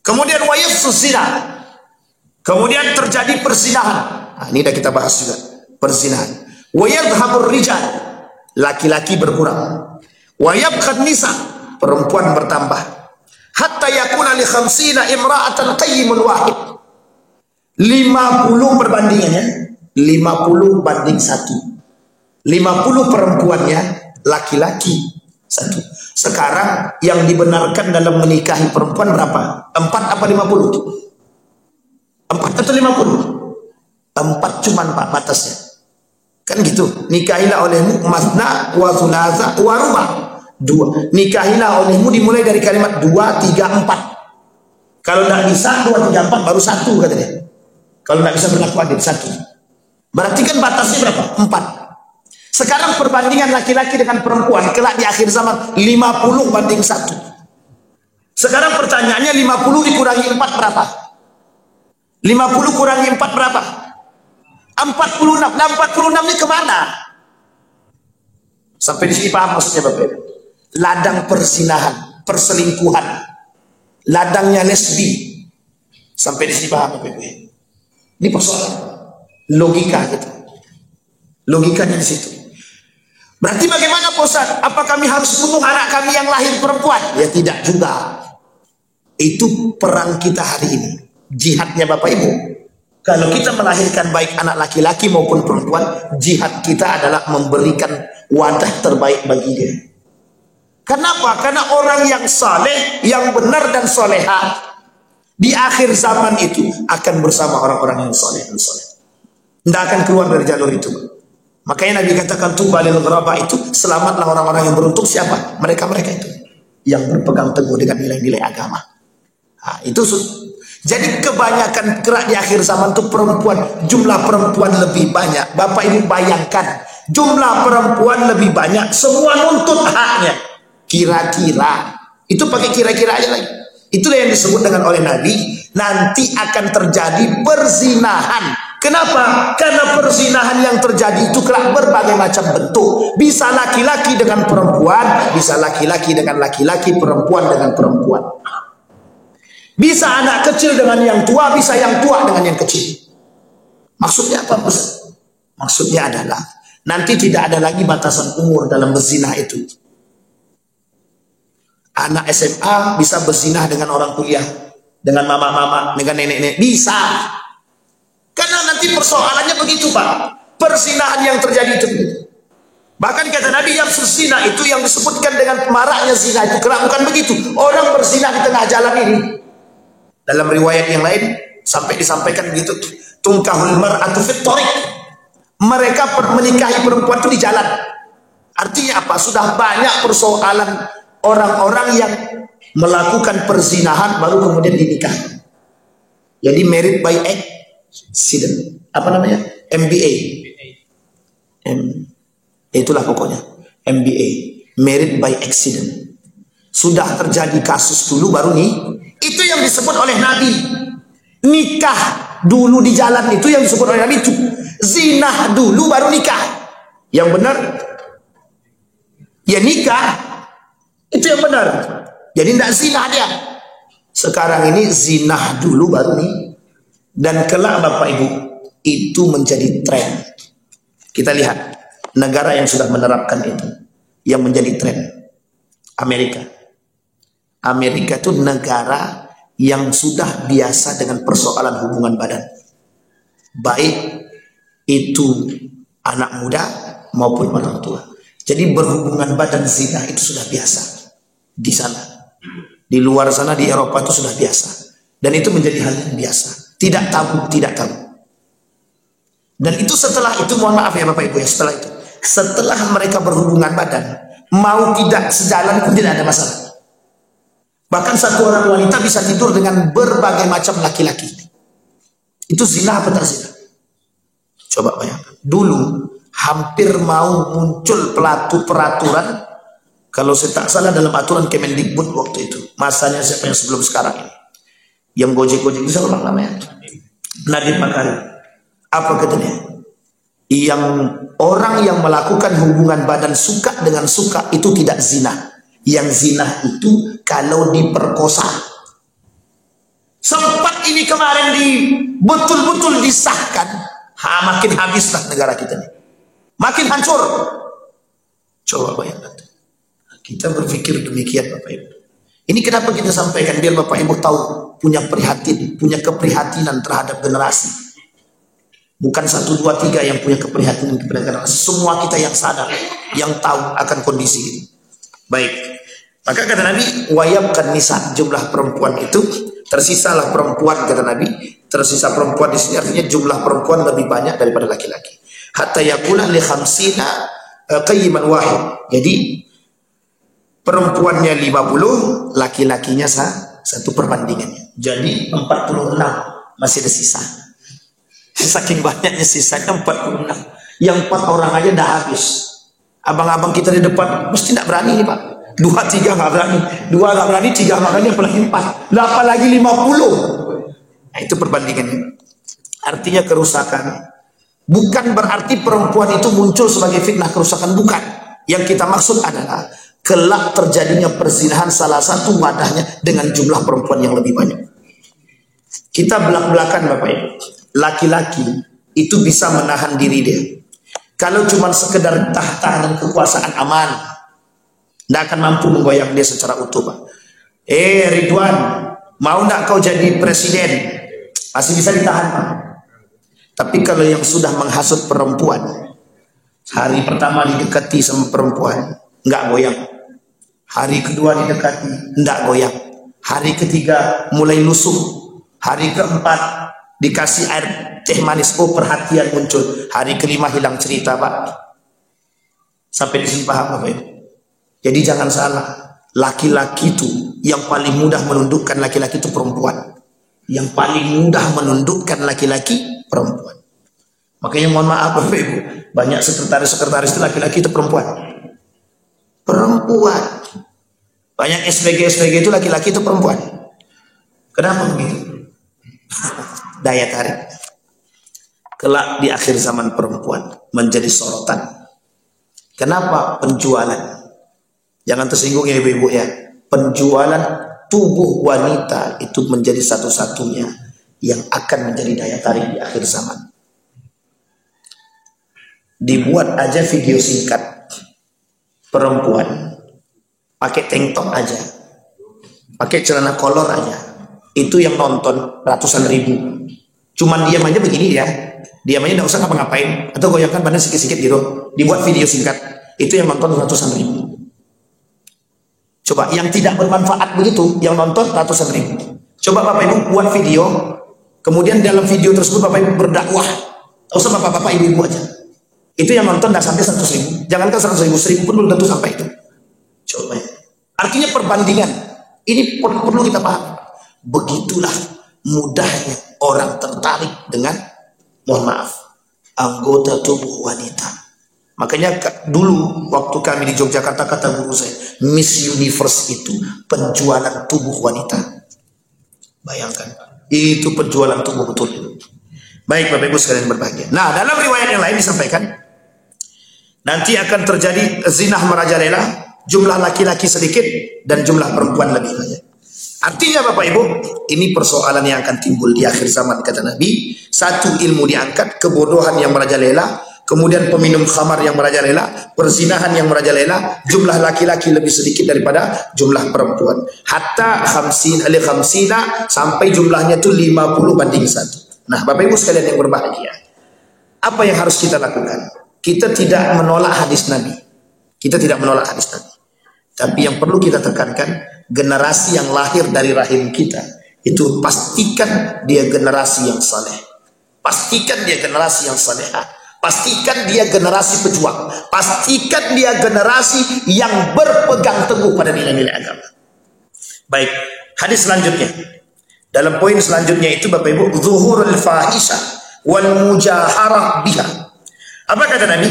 Kemudian zina. Kemudian terjadi perzinahan. Nah, ini dah kita bahas juga, perzinahan. Yadhhabur rijal, laki-laki berkurang. Yabqan nisa, perempuan bertambah. Hatta yakuna li 50 imra'atan qayyimun wahid. 50 perbandingannya, 50 banding 1. 50 perempuannya, laki-laki 1. Sekarang yang dibenarkan dalam menikahi perempuan berapa? 4 apa 50? 4 atau 50? 4 cuman Pak batasnya. Kan gitu. Nikahilah olehmu masna wa thulatha wa ruba. 2. Nikahilah olehmu dimulai dari kalimat 2, 3, 4. Kalau tidak bisa 2, 3, 4 baru 1 katanya. Kalau tidak bisa berlaku adil 1. Berarti kan batasnya berapa? 4. Sekarang perbandingan laki-laki dengan perempuan kelak di akhir zaman 50 banding 1. Sekarang pertanyaannya 50 dikurangi 4 berapa? 50 kurangi 4 berapa? 46. Nah, 46 ini kemana? Sampai di sini paham maksudnya Bapak Ibu? Ladang perzinahan, perselingkuhan, ladangnya lesbi. Sampai di sini paham Bapak Ibu? Ini persoalan logika gitu. Logikanya di situ. Berarti bagaimana Pak Ustaz? Apa kami harus bunuh anak kami yang lahir perempuan? Ya tidak juga. Itu perang kita hari ini. Jihadnya Bapak Ibu. Kalau kita melahirkan baik anak laki-laki maupun perempuan, jihad kita adalah memberikan wadah terbaik bagi dia. Kenapa? Karena orang yang saleh, yang benar dan soleha, di akhir zaman itu akan bersama orang-orang yang saleh dan soleh. Tidak akan keluar dari jalur itu. Makanya Nabi katakan tubalil ghuraba, itu selamatlah orang-orang yang beruntung. Siapa? Mereka-mereka itu yang berpegang teguh dengan nilai-nilai agama. Nah, itu jadi kebanyakan gerak di akhir zaman itu perempuan, jumlah perempuan lebih banyak. Bapak Ibu bayangkan, jumlah perempuan lebih banyak, semua nuntut haknya. Kira-kira, itu pakai kira-kira aja lagi. Itulah yang disebut dengan oleh Nabi, nanti akan terjadi perzinahan Kenapa? Karena perzinahan yang terjadi itu kelak berbagai macam bentuk. Bisa laki-laki dengan perempuan, bisa laki-laki dengan laki-laki, perempuan dengan perempuan. Bisa anak kecil dengan yang tua, bisa yang tua dengan yang kecil. Maksudnya apa? Maksudnya adalah nanti tidak ada lagi batasan umur dalam berzinah itu. Anak SMA bisa berzinah dengan orang kuliah, dengan mama-mama, dengan nenek-nenek, bisa. Karena nanti persoalannya begitu, Pak. Perzinahan yang terjadi itu. Bahkan kata Nabi, yang berzina itu yang disebutkan dengan maraknya zina itu kelak bukan begitu. Orang berzina di tengah jalan ini. Dalam riwayat yang lain sampai disampaikan begitu, tungkahul mar'atu fit thariq. Mereka menikahi perempuan itu di jalan. Artinya apa? Sudah banyak persoalan orang-orang yang melakukan perzinahan baru kemudian dinikah. Jadi married by accident. Apa namanya? MBA. Itulah pokoknya. MBA. Married by accident. Sudah terjadi kasus dulu baru nih. Itu yang disebut oleh Nabi. Nikah dulu di jalan itu yang disebut oleh Nabi itu. Zinah dulu baru nikah. Yang benar ya nikah. Itu yang benar. Jadi tidak zina dia. Sekarang ini zinah dulu baru nih. Dan kelak Bapak Ibu itu menjadi tren. Kita lihat negara yang sudah menerapkan itu, yang menjadi tren. Amerika. Amerika itu negara yang sudah biasa dengan persoalan hubungan badan. Baik itu anak muda maupun orang tua. Jadi berhubungan badan zina itu sudah biasa di sana. Di luar sana di Eropa itu sudah biasa. Dan itu menjadi hal yang biasa. Tidak tabu, tidak tabu. Dan itu setelah itu, mohon maaf ya Bapak Ibu ya, setelah mereka berhubungan badan, mau tidak sejalan pun tidak ada masalah. Bahkan satu orang wanita bisa tidur dengan berbagai macam laki-laki. Itu zina apa tak zina? Coba bayangkan. Dulu hampir mau muncul peraturan, kalau saya tak salah dalam aturan Kemendikbud waktu itu. Masanya siapa yang sebelum sekarang ini? Yang gojek-gojek itu siapa namanya? Nadiem Makarim. Apa katanya? Yang orang yang melakukan hubungan badan suka dengan suka itu tidak zina. Yang zina itu kalau diperkosa. Sempat ini kemarin betul-betul disahkan. Makin habislah negara kita ini. Makin hancur. Coba bayangkan. Kita berpikir demikian Bapak Ibu. Ini kenapa kita sampaikan biar Bapak Ibu tahu, punya keprihatinan terhadap generasi. Bukan 1, 2, 3 yang punya keprihatinan kepada generasi. Semua kita yang sadar, yang tahu akan kondisi ini. Baik. Maka kata Nabi, wayabkan nisa, jumlah perempuan itu tersisalah perempuan kata Nabi. Tersisa perempuan di sini artinya jumlah perempuan lebih banyak daripada laki-laki. Hatta yakuna li khamsina qayyiman wahid. Jadi perempuannya 50, laki-lakinya satu perbandingannya. Jadi 46 masih ada sisa. Saking banyaknya sisanya 46. Yang 4 orang aja dah habis. Abang-abang kita di depan mesti tidak berani nih Pak. 2, 3 nggak berani. 2 nggak berani, 3 makanya apalagi 4. 8 lagi 50. Nah, itu perbandingannya. Artinya kerusakan. Bukan berarti perempuan itu muncul sebagai fitnah kerusakan. Bukan. Yang kita maksud adalah kelak terjadinya perzinahan salah satu wadahnya dengan jumlah perempuan yang lebih banyak. Kita belak-belakan Bapak Ibu. Laki-laki itu bisa menahan diri dia. Kalau cuma sekedar tahta dan kekuasaan aman, tidak akan mampu menggoyang dia secara utuh Pak. Ridwan, mau tidak kau jadi presiden? Masih bisa ditahan Pak. Tapi kalau yang sudah menghasut perempuan, hari pertama didekati sama perempuan, nggak goyang. Hari kedua didekati, nggak goyang. Hari ketiga mulai lusuh. Hari keempat dikasih air teh manis, oh perhatian muncul. Hari kelima hilang cerita Pak. Sampai di sini paham Bapak Ibu. Jadi jangan salah, laki-laki itu yang paling mudah menundukkan laki-laki itu perempuan. Yang paling mudah menundukkan laki-laki perempuan. Makanya mohon maaf Bapak Ibu, banyak sekretaris-sekretaris itu laki-laki itu perempuan. Perempuan. Banyak SPG itu laki-laki itu perempuan. Kenapa begitu? Daya tarik. kelak di akhir zaman perempuan menjadi sorotan. Kenapa? Penjualan. Jangan tersinggung ya ibu-ibu ya. Penjualan tubuh wanita itu menjadi satu-satunya yang akan menjadi daya tarik di akhir zaman. Dibuat aja video singkat perempuan pakai tank top aja, pakai celana kolor aja, itu yang nonton ratusan ribu. Cuman diam aja begini ya, diam aja nggak usah ngapa-ngapain, atau goyangkan badan sikit-sikit gitu, dibuat video singkat, itu yang nonton ratusan ribu. Coba yang tidak bermanfaat begitu, yang nonton ratusan ribu. Coba Bapak Ibu buat video, kemudian dalam video tersebut Bapak Ibu berdakwah, tak usah bapak-bapak ibu-ibu aja. Itu yang nonton tidak sampai 100 ribu. Jangankan 100 ribu, 1000 pun belum tentu sampai itu. Coba. Artinya perbandingan. Ini perlu kita paham. Begitulah mudahnya orang tertarik dengan, mohon maaf, anggota tubuh wanita. Makanya dulu waktu kami di Yogyakarta, kata guru saya, Miss Universe itu penjualan tubuh wanita. Bayangkan, itu penjualan tubuh betul itu. Baik Bapak Ibu sekalian berbahagia. Nah, dalam riwayat yang lain disampaikan, nanti akan terjadi zinah merajalela, jumlah laki-laki sedikit dan jumlah perempuan lebih banyak. Artinya Bapak Ibu, ini persoalan yang akan timbul di akhir zaman, kata Nabi. Satu, ilmu diangkat, kebodohan yang merajalela, kemudian peminum khamar yang merajalela, perzinahan yang merajalela, jumlah laki-laki lebih sedikit daripada jumlah perempuan. Hatta khamsina, sampai jumlahnya itu 50:1. Nah Bapak Ibu sekalian yang berbahagia, apa yang harus kita lakukan? Kita tidak menolak hadis Nabi. Kita tidak menolak hadis Nabi. Tapi yang perlu kita tekankan, generasi yang lahir dari rahim kita, itu pastikan dia generasi yang saleh. Pastikan dia generasi yang salehah. Pastikan dia generasi pejuang. Pastikan dia generasi yang berpegang teguh pada nilai-nilai agama. Baik, hadis selanjutnya. Dalam poin selanjutnya itu Bapak Ibu, zuhurul fahisha wal mujaharah biha. Apa kata Nabi?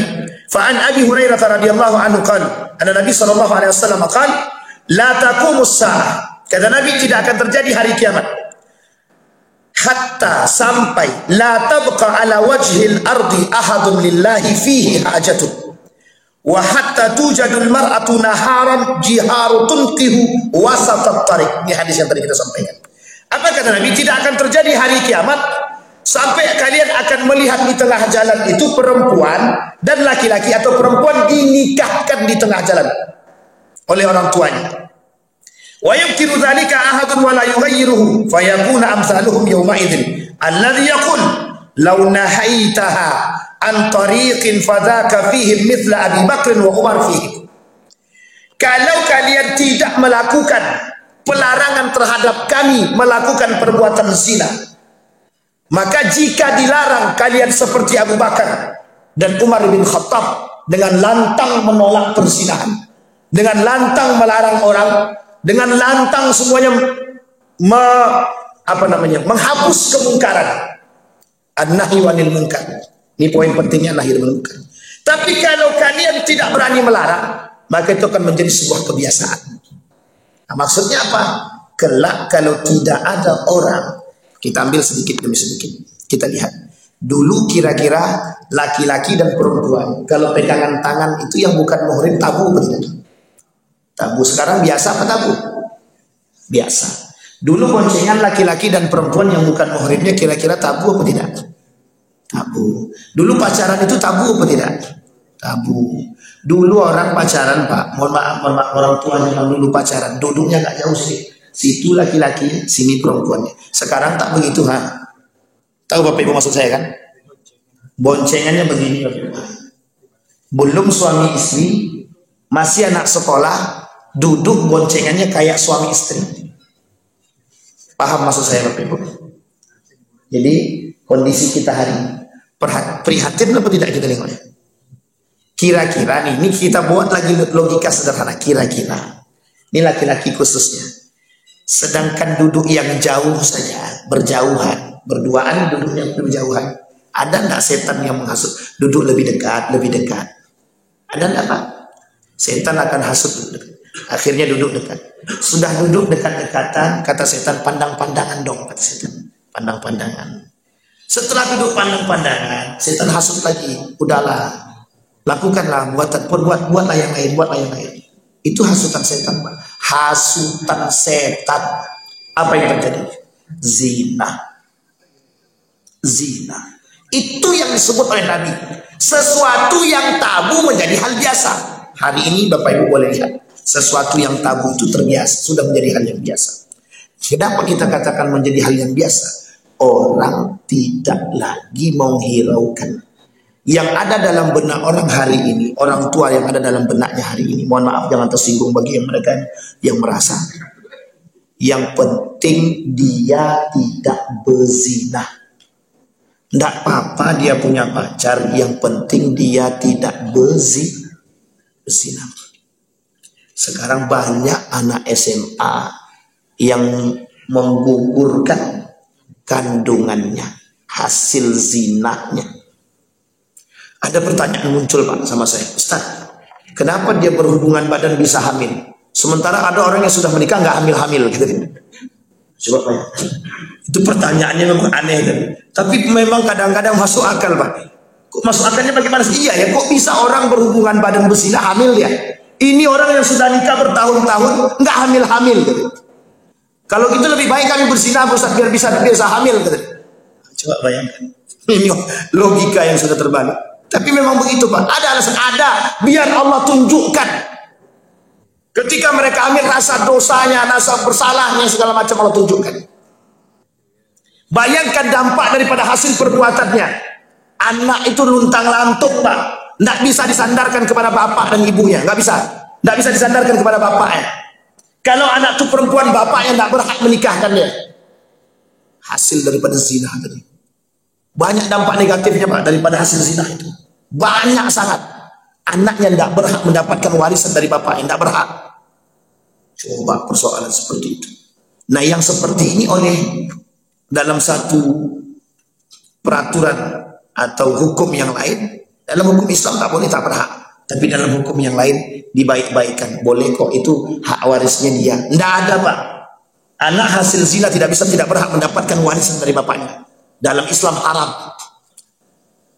Fa an Abi Hurairah radhiyallahu anhu qala, anna Nabi sallallahu alaihi wasallam qala, la taqumus saah. Kata Nabi, tidak akan terjadi hari kiamat hatta sampai la tabqa ala wajhil ardi ahadun lillahi fihi hajatun wa hatta tujadul mar'atu naharan jiharu tunqihu wasatat tariq. Ini hadis yang tadi kita sampaikan. Apa kata Nabi? Tidak akan terjadi hari kiamat sampai kalian akan melihat di tengah jalan itu perempuan dan laki-laki, atau perempuan dinikahkan di tengah jalan oleh orang tuanya. Wa yumkinu dzalika ahadun wa la yughayyiruhu fayakuna amsaluhum yawma idzin alladhi yaqul law nahaitaha an tariqin fadzaka fihi mithla Abi Bakr wa Umar fihi. Kalau kalian tidak melakukan pelarangan terhadap kami melakukan perbuatan zina, maka jika dilarang kalian seperti Abu Bakar dan Umar bin Khattab dengan lantang menolak perzinahan, dengan lantang melarang orang, dengan lantang semuanya menghapus kemungkaran. An-nahi wanil munkar. Ini poin pentingnya, nahi wanil munkar. Tapi kalau kalian tidak berani melarang, maka itu akan menjadi sebuah kebiasaan. Nah, maksudnya apa? Kelak kalau tidak ada orang, kita ambil sedikit demi sedikit, kita lihat dulu kira-kira laki-laki dan perempuan kalau pegangan tangan itu yang bukan muhrim tabu atau tidak? Tabu. Sekarang biasa apa tabu? Biasa. Dulu boncengan laki-laki dan perempuan yang bukan muhrimnya kira-kira tabu apa tidak? Tabu. Dulu pacaran itu tabu apa tidak? Tabu. Dulu orang pacaran, Pak, mohon maaf orang tuanya yang dulu pacaran, duduknya gak jauh sih. Situ laki-laki, sini perempuannya. Sekarang tak begitu, ha? Tahu Bapak Ibu maksud saya kan? Boncengannya begini, Bapak Ibu. Belum suami istri, masih anak sekolah, duduk boncengannya kayak suami istri. Paham maksud saya Bapak Ibu? Jadi kondisi kita hari ini prihatin apa tidak kita lihat? Kira-kira nih, ini kita buat lagi logika sederhana. Kira-kira ini laki-laki khususnya, sedangkan duduk yang jauh saja, berjauhan, berduaan duduknya berjauhan, ada enggak setan yang menghasut duduk lebih dekat, lebih dekat? Ada enggak Pak? Setan akan hasut duduk dekat. Akhirnya duduk dekat. Sudah duduk dekat-dekatan, kata setan, pandang-pandangan dong, kata setan. Pandang-pandangan. Setelah duduk pandang-pandangan, setan hasut lagi. Udahlah, lakukanlah, buatlah yang lain. Itu hasutan setan, Pak. Hasutan setan. Apa yang terjadi? Zina. Itu yang disebut oleh Nabi. Sesuatu yang tabu menjadi hal biasa. Hari ini Bapak Ibu boleh lihat, sesuatu yang tabu itu terbiasa, sudah menjadi hal yang biasa. Kenapa kita katakan menjadi hal yang biasa? Orang tidak lagi menghiraukan yang ada dalam benak orang hari ini, orang tua yang ada dalam benaknya hari ini. Mohon maaf, jangan tersinggung bagi mereka yang merasa yang penting dia tidak berzina. Tidak apa-apa dia punya pacar, yang penting dia tidak berzina. Sekarang banyak anak SMA yang menggugurkan kandungannya, hasil zinanya. Ada pertanyaan muncul, Pak, sama saya, Ustaz, kenapa dia berhubungan badan bisa hamil, sementara ada orang yang sudah menikah nggak hamil-hamil gitu? Coba Pak, itu pertanyaannya memang aneh kan? Tapi memang kadang-kadang masuk akal, Pak. Kok masuk akalnya bagaimana sih? Iya ya, kok bisa orang berhubungan badan berzina hamil ya? Ini orang yang sudah nikah bertahun-tahun nggak hamil-hamil gitu. Kalau gitu lebih baik kami berzina, Ustaz, biar bisa hamil gitu. Coba bayangkan, ini logika yang sudah terbalik. Tapi memang begitu, Pak. Ada alasan, ada biar Allah tunjukkan. Ketika mereka ambil rasa dosanya, rasa bersalahnya, segala macam Allah tunjukkan. Bayangkan dampak daripada hasil perbuatannya. Anak itu luntang-lantung, Pak. Tidak bisa disandarkan kepada bapak dan ibunya. Nggak bisa. Tidak bisa disandarkan kepada bapaknya. Kalau anak itu perempuan, bapaknya tidak berhak menikahkan dia. Hasil daripada zina tadi. Banyak dampak negatifnya, Pak, daripada hasil zina itu. Banyak sangat. Anaknya tidak berhak mendapatkan warisan dari bapaknya, tidak berhak. Coba persoalan seperti itu. Nah, yang seperti ini oleh dalam satu peraturan atau hukum yang lain, dalam hukum Islam tak boleh, tak berhak. Tapi dalam hukum yang lain dibaik-baikan, boleh kok, itu hak warisnya dia. Tidak ada, Pak. Anak hasil zina tidak berhak mendapatkan warisan dari bapaknya. Dalam Islam haram.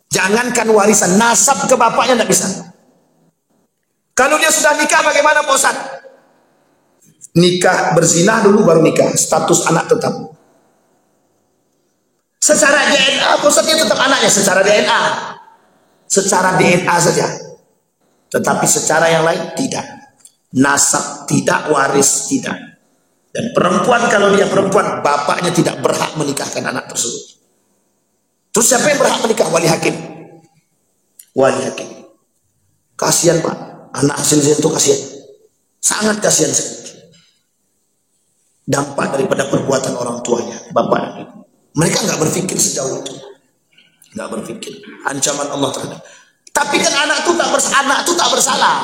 Jangankan warisan, nasab ke bapaknya tidak bisa. Kalau dia sudah nikah bagaimana, Pak Ustaz? Nikah berzina dulu baru nikah, status anak tetap. Secara DNA, Pak Ustaz, dia tetap anaknya secara DNA. Secara DNA saja. Tetapi secara yang lain tidak. Nasab tidak, waris tidak. Dan perempuan, kalau dia perempuan, bapaknya tidak berhak menikahkan anak tersebut. Terus siapa yang berhak menikah? Wali hakim. Wali hakim. Kasihan, Pak. Anak hasil zina itu kasihan. Sangat kasihan sekali. Dampak daripada perbuatan orang tuanya, bapak dan ibu. Mereka nggak berpikir sejauh itu. Nggak berpikir. Ancaman Allah terhadap. Tapi kan anak itu tak bersalah.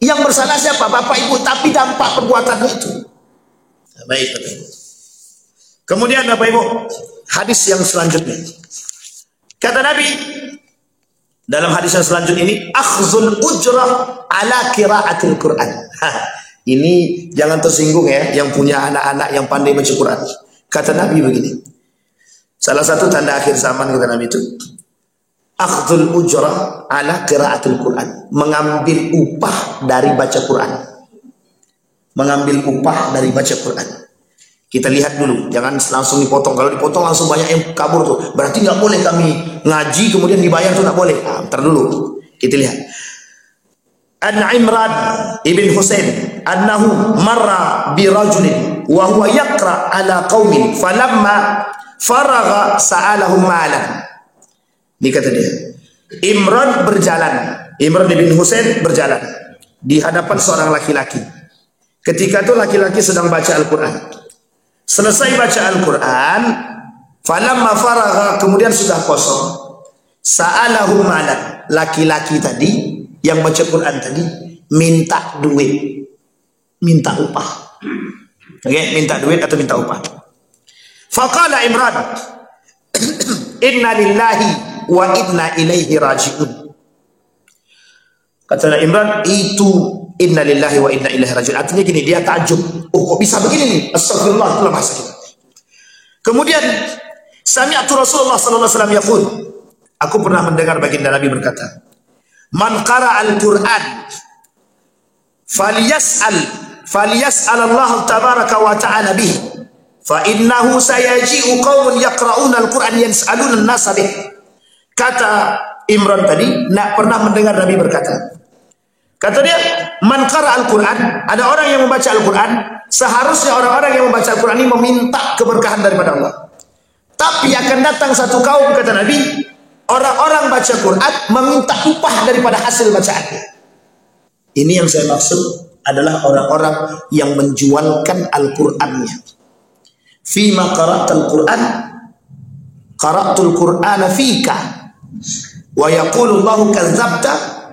Yang bersalah siapa? Bapak ibu. Tapi dampak perbuatannya itu. Nah, baik, Bapak Ibu. Kemudian Bapak Ibu, hadis yang selanjutnya. Kata Nabi dalam hadis yang selanjutnya ini, akhzul ujrah ala qiraatil Quran. Ini jangan tersinggung ya, yang punya anak-anak yang pandai baca Quran. Kata Nabi begini. Salah satu tanda akhir zaman kata Nabi itu, akhdul ujrah ala qiraatil Quran, mengambil upah dari baca Quran. Mengambil upah dari baca Quran. Kita lihat dulu, jangan langsung dipotong. Kalau dipotong langsung banyak yang kabur tuh. Berarti nggak boleh kami ngaji kemudian dibayar tuh, nggak boleh. Nah, ntar dulu kita lihat. An Imran ibn Husain annahu marra bi rajulin wa huwa yaqra ala qaumin falamma faragha sa'alahum malan. Ini kata dia, Imran ibn Husain berjalan di hadapan seorang laki-laki. Ketika itu laki-laki sedang baca Al-Quran. Selesai baca Al-Quran, falamma faragha, kemudian sudah kosong, sa'alahu malan, laki-laki tadi yang baca Quran tadi minta duit, minta upah. Oke, minta duit atau minta upah. Faqala Imran, inna lillahi wa inna ilaihi raji'un. Kata Imran, itu inna lillahi wa inna ilaihi raji'un. Artinya gini, dia takjub. Oh, kok bisa begini nih? Astagfirullah, itulah bahasa kita. Kemudian Sami'tu Rasulullah sallallahu alaihi wasallam yaqul, aku pernah mendengar baginda Nabi berkata, man qara'al Qur'an falyas'al Allah tabaraka wa ta'ala bihi fa innahu sayaji'u qaumun yaqra'una al-Qur'an yas'aluna an-nasa bih. Kata Imran tadi, nak pernah mendengar Nabi berkata, kata dia, man qara al-Quran, ada orang yang membaca Al-Quran, seharusnya orang-orang yang membaca Al-Quran ini meminta keberkahan daripada Allah. Tapi akan datang satu kaum, kata Nabi, orang-orang baca Quran meminta upah daripada hasil bacaannya. Ini yang saya maksud adalah orang-orang yang menjualkan Al-Qurannya. Fima qara'tal Quran, qara'tul Qur'ana fika, wa yaqulu Allahu kadzabta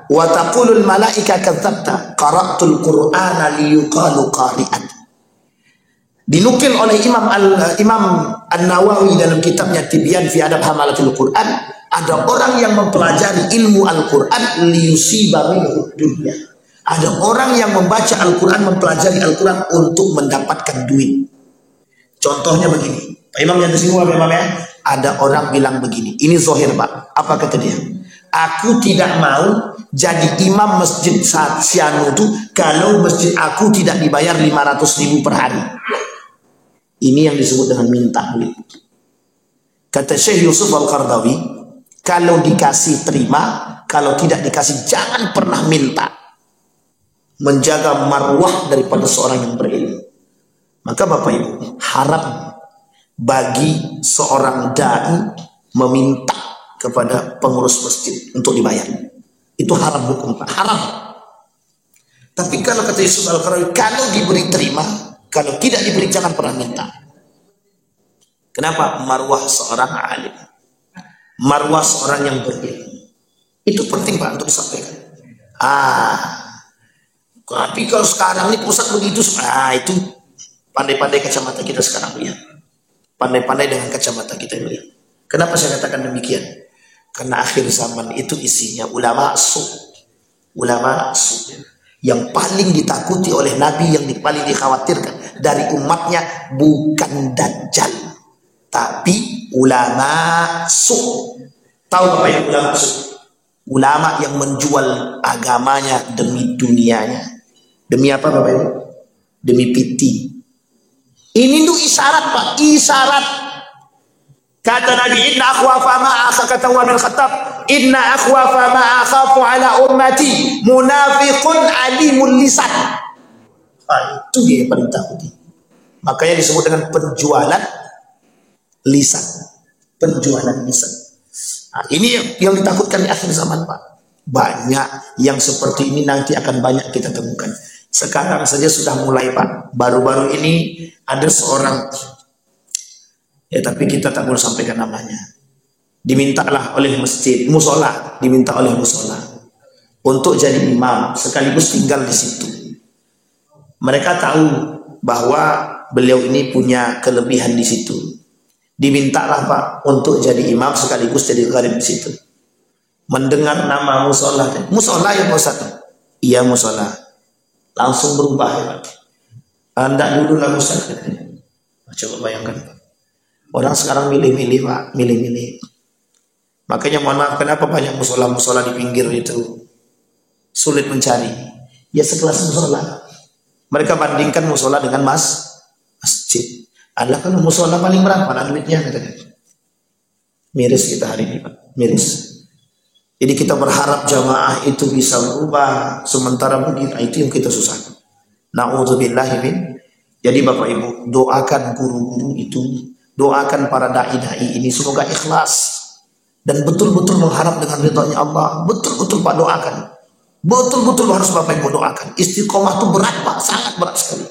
wa taqulul malaika kadzabta qara'tul Qur'ana liyuqalu qari'an. Dinukil oleh Imam An-Nawawi dalam kitabnya Tibyan fi Adab Hamalatul Quran, ada orang yang mempelajari ilmu Al-Quran liyusiba minhu dunya. Ada orang yang membaca Al-Quran, mempelajari Al-Quran untuk mendapatkan duit. Contohnya begini, Pak Imam yang disinggung Pak Imam ya, ada orang bilang begini, ini zohir Pak, apa kata dia? Aku tidak mau jadi imam masjid Sianu itu kalau masjid aku tidak dibayar 500.000 per hari. Ini yang disebut dengan minta duit. Kata Syekh Yusuf Al-Qardawi, kalau dikasih terima, kalau tidak dikasih jangan pernah minta. Menjaga marwah daripada seorang yang berilmu. Maka Bapak Ibu, haram bagi seorang dai meminta kepada pengurus masjid untuk dibayar. Itu haram hukum Pak, haram. Tapi kalau kata Yusuf Al-Qardawi, kalau diberi terima, kalau tidak diberi jangan pernah minta. Kenapa? Marwah seorang alim, marwah seorang yang berilmu, itu penting Pak untuk disampaikan. Tapi kalau sekarang ini pusat begitu, itu pandai-pandai kacamata kita sekarang lihat. Pandai-pandai dengan kacamata kita melihat. Kenapa saya katakan demikian? Karena akhir zaman itu isinya ulama su. Ulama su. Yang paling ditakuti oleh Nabi, yang paling dikhawatirkan dari umatnya bukan Dajjal, tapi ulama su. Tahu apa yang ulama su? Ulama yang menjual agamanya demi dunianya. Demi apa Bapak Ibu? Demi piti. Ini tuh isyarat Pak, isyarat. Kata Nabi, inna akhwafa ma'akha, kata Umar bin Khattab, inna akhwafa ma'akhafu ala ummati munafiqun alimul lisan. Itu dia yang paling takuti. Makanya disebut dengan penjualan lisan. Penjualan lisan. Ini yang ditakutkan di akhir zaman Pak. Banyak yang seperti ini nanti akan banyak kita temukan. Sekarang saja sudah mulai Pak. Baru-baru ini ada seorang, ya tapi kita tak boleh sampaikan namanya, dimintalah oleh masjid, musola, diminta oleh musola untuk jadi imam sekaligus tinggal di situ. Mereka tahu bahwa beliau ini punya kelebihan di situ. Dimintalah Pak untuk jadi imam sekaligus jadi gharib di situ. Mendengar nama musola, musola ya Pak Ustaz? Iya musola. Langsung berubah ya Pak. Anda dulu lah Ustaz. Coba bayangkan Pak. Orang sekarang milih-milih Pak, milih-milih. Makanya mohon maaf, kenapa banyak musola-musola di pinggir itu sulit mencari? Ya sekelas musola. Mereka bandingkan musola dengan masjid. Adalah kalau musola paling berapa lah duitnya katanya. Miris kita hari ini Pak, miris. Jadi kita berharap jamaah itu bisa berubah, sementara begitu itu yang kita susah. Na'udzubillahi min. Jadi Bapak Ibu, doakan guru-guru itu, doakan para dai-dai ini semoga ikhlas dan betul-betul mengharap dengan ridhonya Allah. Betul-betul Pak doakan. Betul-betul harus Bapak Ibu doakan. Istiqomah itu berat Pak, sangat berat sekali.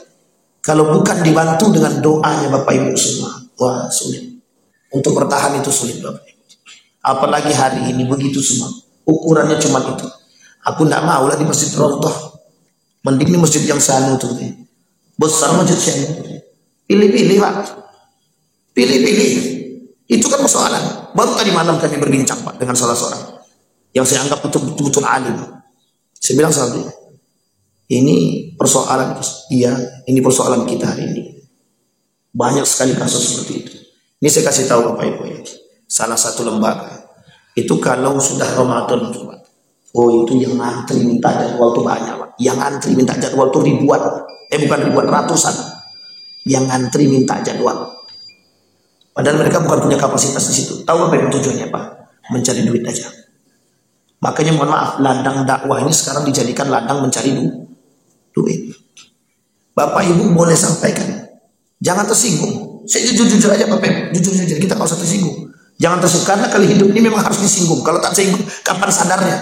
Kalau bukan dibantu dengan doanya Bapak Ibu semua, wah sulit. Untuk bertahan itu sulit Bapak Ibu. Apalagi hari ini begitu semua. Ukurannya cuma itu. Aku tidak mau lah di masjid Rawdah. Mending di masjid yang Sanu tuh. Besar masjid Sanu. Pilih-pilih Pak. Pilih-pilih. Itu kan persoalan. Baru tadi malam kami berbincang Pak dengan salah seorang yang saya anggap itu betul-betul alim. Saya bilang sama dia, ini persoalan, iya, ini persoalan kita hari ini. Banyak sekali kasus seperti itu. Ini saya kasih tahu Bapak Ibu ya. Salah satu lembaga itu kalau sudah Ramadan coba. Oh itu yang antri minta jadwal tuh banyak Pak. Yang antri minta jadwal tuh ribuan. Bukan ribuan, ratusan. Yang antri minta jadwal. Padahal mereka bukan punya kapasitas di situ. Tahu apa yang tujuannya Pak? Mencari duit aja. Makanya mohon maaf, ladang dakwah ini sekarang dijadikan ladang mencari duit. Bapak Ibu boleh sampaikan. Jangan tersinggung. Saya jujur-jujur aja Bapak Ibu. Jujur-jujur, kita nggak usah tersinggung. Jangan tersinggung. Karena kali hidup ini memang harus disinggung. Kalau tak singgung, kapan sadarnya?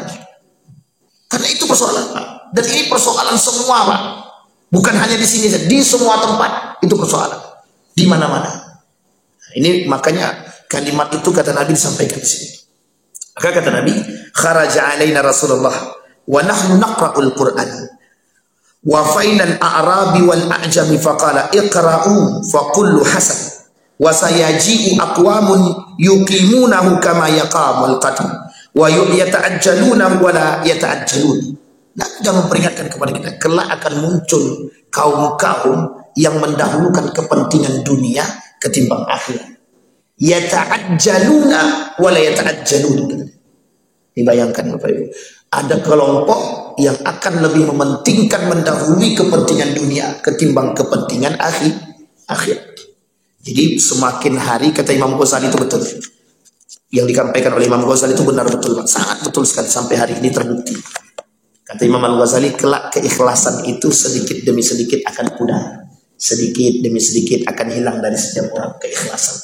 Karena itu persoalan Pak. Dan ini persoalan semua Pak. Bukan hanya di sini, di semua tempat. Itu persoalan. Di mana-mana. Ini makanya kalimat itu kata Nabi disampaikan di sini. Maka kata Nabi, kharaja alaina Rasulullah wa nahnu naqra'ul Qur'an. Wa fainal a'rabi wal a'jami faqala iqra'u fa kullu hasan. Wa sayaji'u aqwamun yuqimunahu kama yaqamul qatim. Wa yata'ajjaluna wa la yata'ajjalun. Nah, sudah memperingatkan kepada kita, kelak akan muncul kaum-kaum yang mendahulukan kepentingan dunia ketimbang akhirat. Yata'ajjaluna wa la yata'ajjalun. Dibayangkan Bapak Ibu, ada kelompok yang akan lebih mementingkan mendahului kepentingan dunia ketimbang kepentingan akhirat. Jadi semakin hari, kata Imam Ghazali itu betul. Yang disampaikan oleh Imam Ghazali itu benar betul, sangat betul sekali, sampai hari ini terbukti. Kata Imam Al-Ghazali, kelak keikhlasan itu sedikit demi sedikit akan pudar. Sedikit demi sedikit akan hilang dari setiap orang keikhlasan.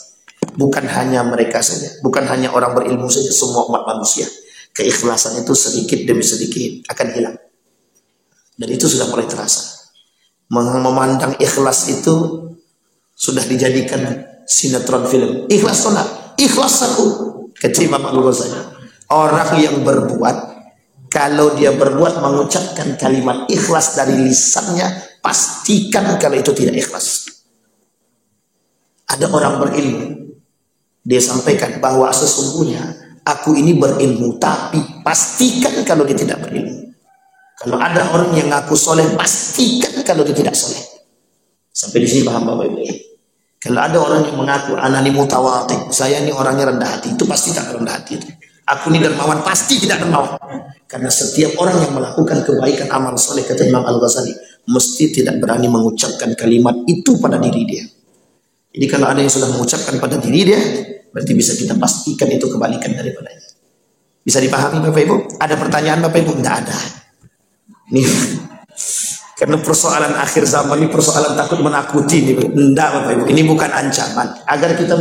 Bukan hanya mereka saja, bukan hanya orang berilmu saja, semua umat manusia. Keikhlasan itu sedikit demi sedikit akan hilang. Dan itu sudah mulai terasa. Memandang ikhlas itu sudah dijadikan sinetron film. Ikhlas tolak, ikhlas aku. Kata Imam Al-Ghazali, orang yang berbuat, kalau dia berbuat mengucapkan kalimat ikhlas dari lisannya, pastikan kalau itu tidak ikhlas. Ada orang berilmu, dia sampaikan bahwa sesungguhnya aku ini berilmu, tapi pastikan kalau dia tidak berilmu. Kalau ada orang yang ngaku soleh, pastikan kalau dia tidak soleh. Sampai di sini paham Bapak Ibu? Kalau ada orang yang mengaku anani mutawadhi, saya ini orangnya rendah hati, itu pasti tak rendah hati itu. Aku ini dermawan, pasti tidak dermawan. Karena setiap orang yang melakukan kebaikan amal soleh, kata Imam Al-Ghazali, mesti tidak berani mengucapkan kalimat itu pada diri dia. Jadi kalau ada yang sudah mengucapkan pada diri dia, berarti bisa kita pastikan itu kebalikan daripadanya. Bisa dipahami Bapak Ibu? Ada pertanyaan Bapak Ibu? Tidak ada. Ini karena persoalan akhir zaman ini persoalan takut menakuti nih. Tidak Bapak Ibu, ini bukan ancaman. Agar kita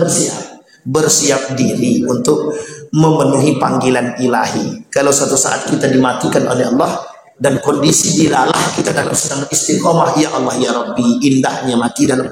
bersiap diri untuk memenuhi panggilan ilahi. Kalau suatu saat kita dimatikan oleh Allah dan kondisi dilalah kita dalam sedang istiqomah, ya Allah ya Rabbi, indahnya mati dalam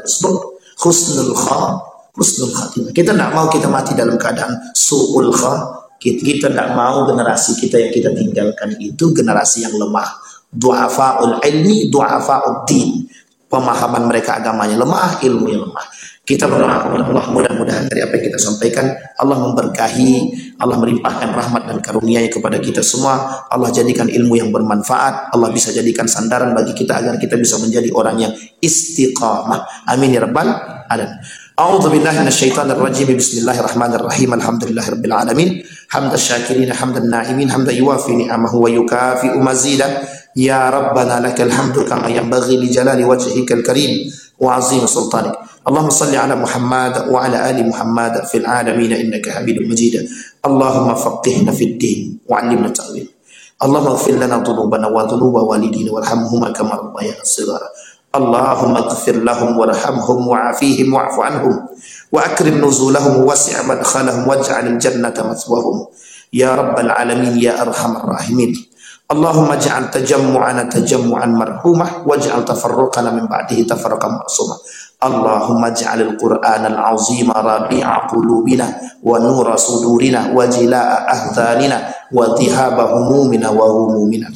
husnul khatimah. Kita tidak mau kita mati dalam keadaan su'ul khatimah. Kita tidak mau generasi kita yang kita tinggalkan itu generasi yang lemah, du'afa'ul ilmi, du'afa'ud din. Pemahaman mereka agamanya lemah, ilmunya lemah. Kita berdoa kepada Allah, mudah-mudahan dari apa yang kita sampaikan Allah memberkahi, Allah melimpahkan rahmat dan karunia-Nya kepada kita semua. Allah jadikan ilmu yang bermanfaat, Allah bisa jadikan sandaran bagi kita agar kita bisa menjadi orang yang istiqamah. Amin ya rabbal alamin. A'udzu billahi minasyaitonir rajim. Bismillahirrahmanirrahim. Alhamdulillahirabbil alamin. Hamdasy syakirin, hamdan na'imin, hamdan yuwafi ni'amahu wa yukafi'u mazida. Ya rabbana lakal hamdu kama yanbaghi li jalali wajhikal karim wa 'azim sultanik. Allahumma salli ala Muhammad wa ala ali Muhammad fil alamin innaka Hamidum Majid. Allahumma faqihna fid din wa 'allimna ta'wil. Allahumma ighfir lana dhunubana wa dhunuba walidina warhamhuma kama rabbayana shighara. Allahumma ighfir lahum warhamhum wa'afihim wa'fu anhum wa akrim nuzulahum wa wasi' madkhalahum waj'al al-jannata mathwahum. Ya rabbal alamin ya arhamar rahimin. Allahumma ja'al tajammu'ana tajammu'an marhumah waj'al tafarruqana min ba'dihi tafarruqan ma'sumah. Allahumma ja'al al-Qur'an al-'azima rabi'a qulubina wa nura sudurina wa jilaa ahzanina wa dhihaba humumina wa humumina.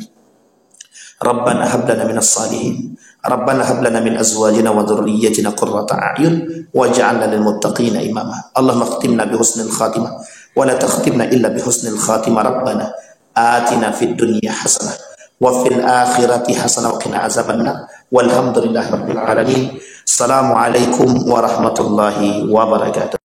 Rabbana hab lana minas salihin. Rabbana hab lana min azwajina wa dhurriyyatina qurrata a'yun waj'alna lil muttaqina imama. Allahumma khtimna bi husnil khatimah wa la takhtimna illa bi husnil khatimah. Rabbana آتنا في الدنيا حسنة وفي الآخرة حسنة وقنا عذاب النار والحمد لله رب العالمين. السلام عليكم ورحمة الله وبركاته.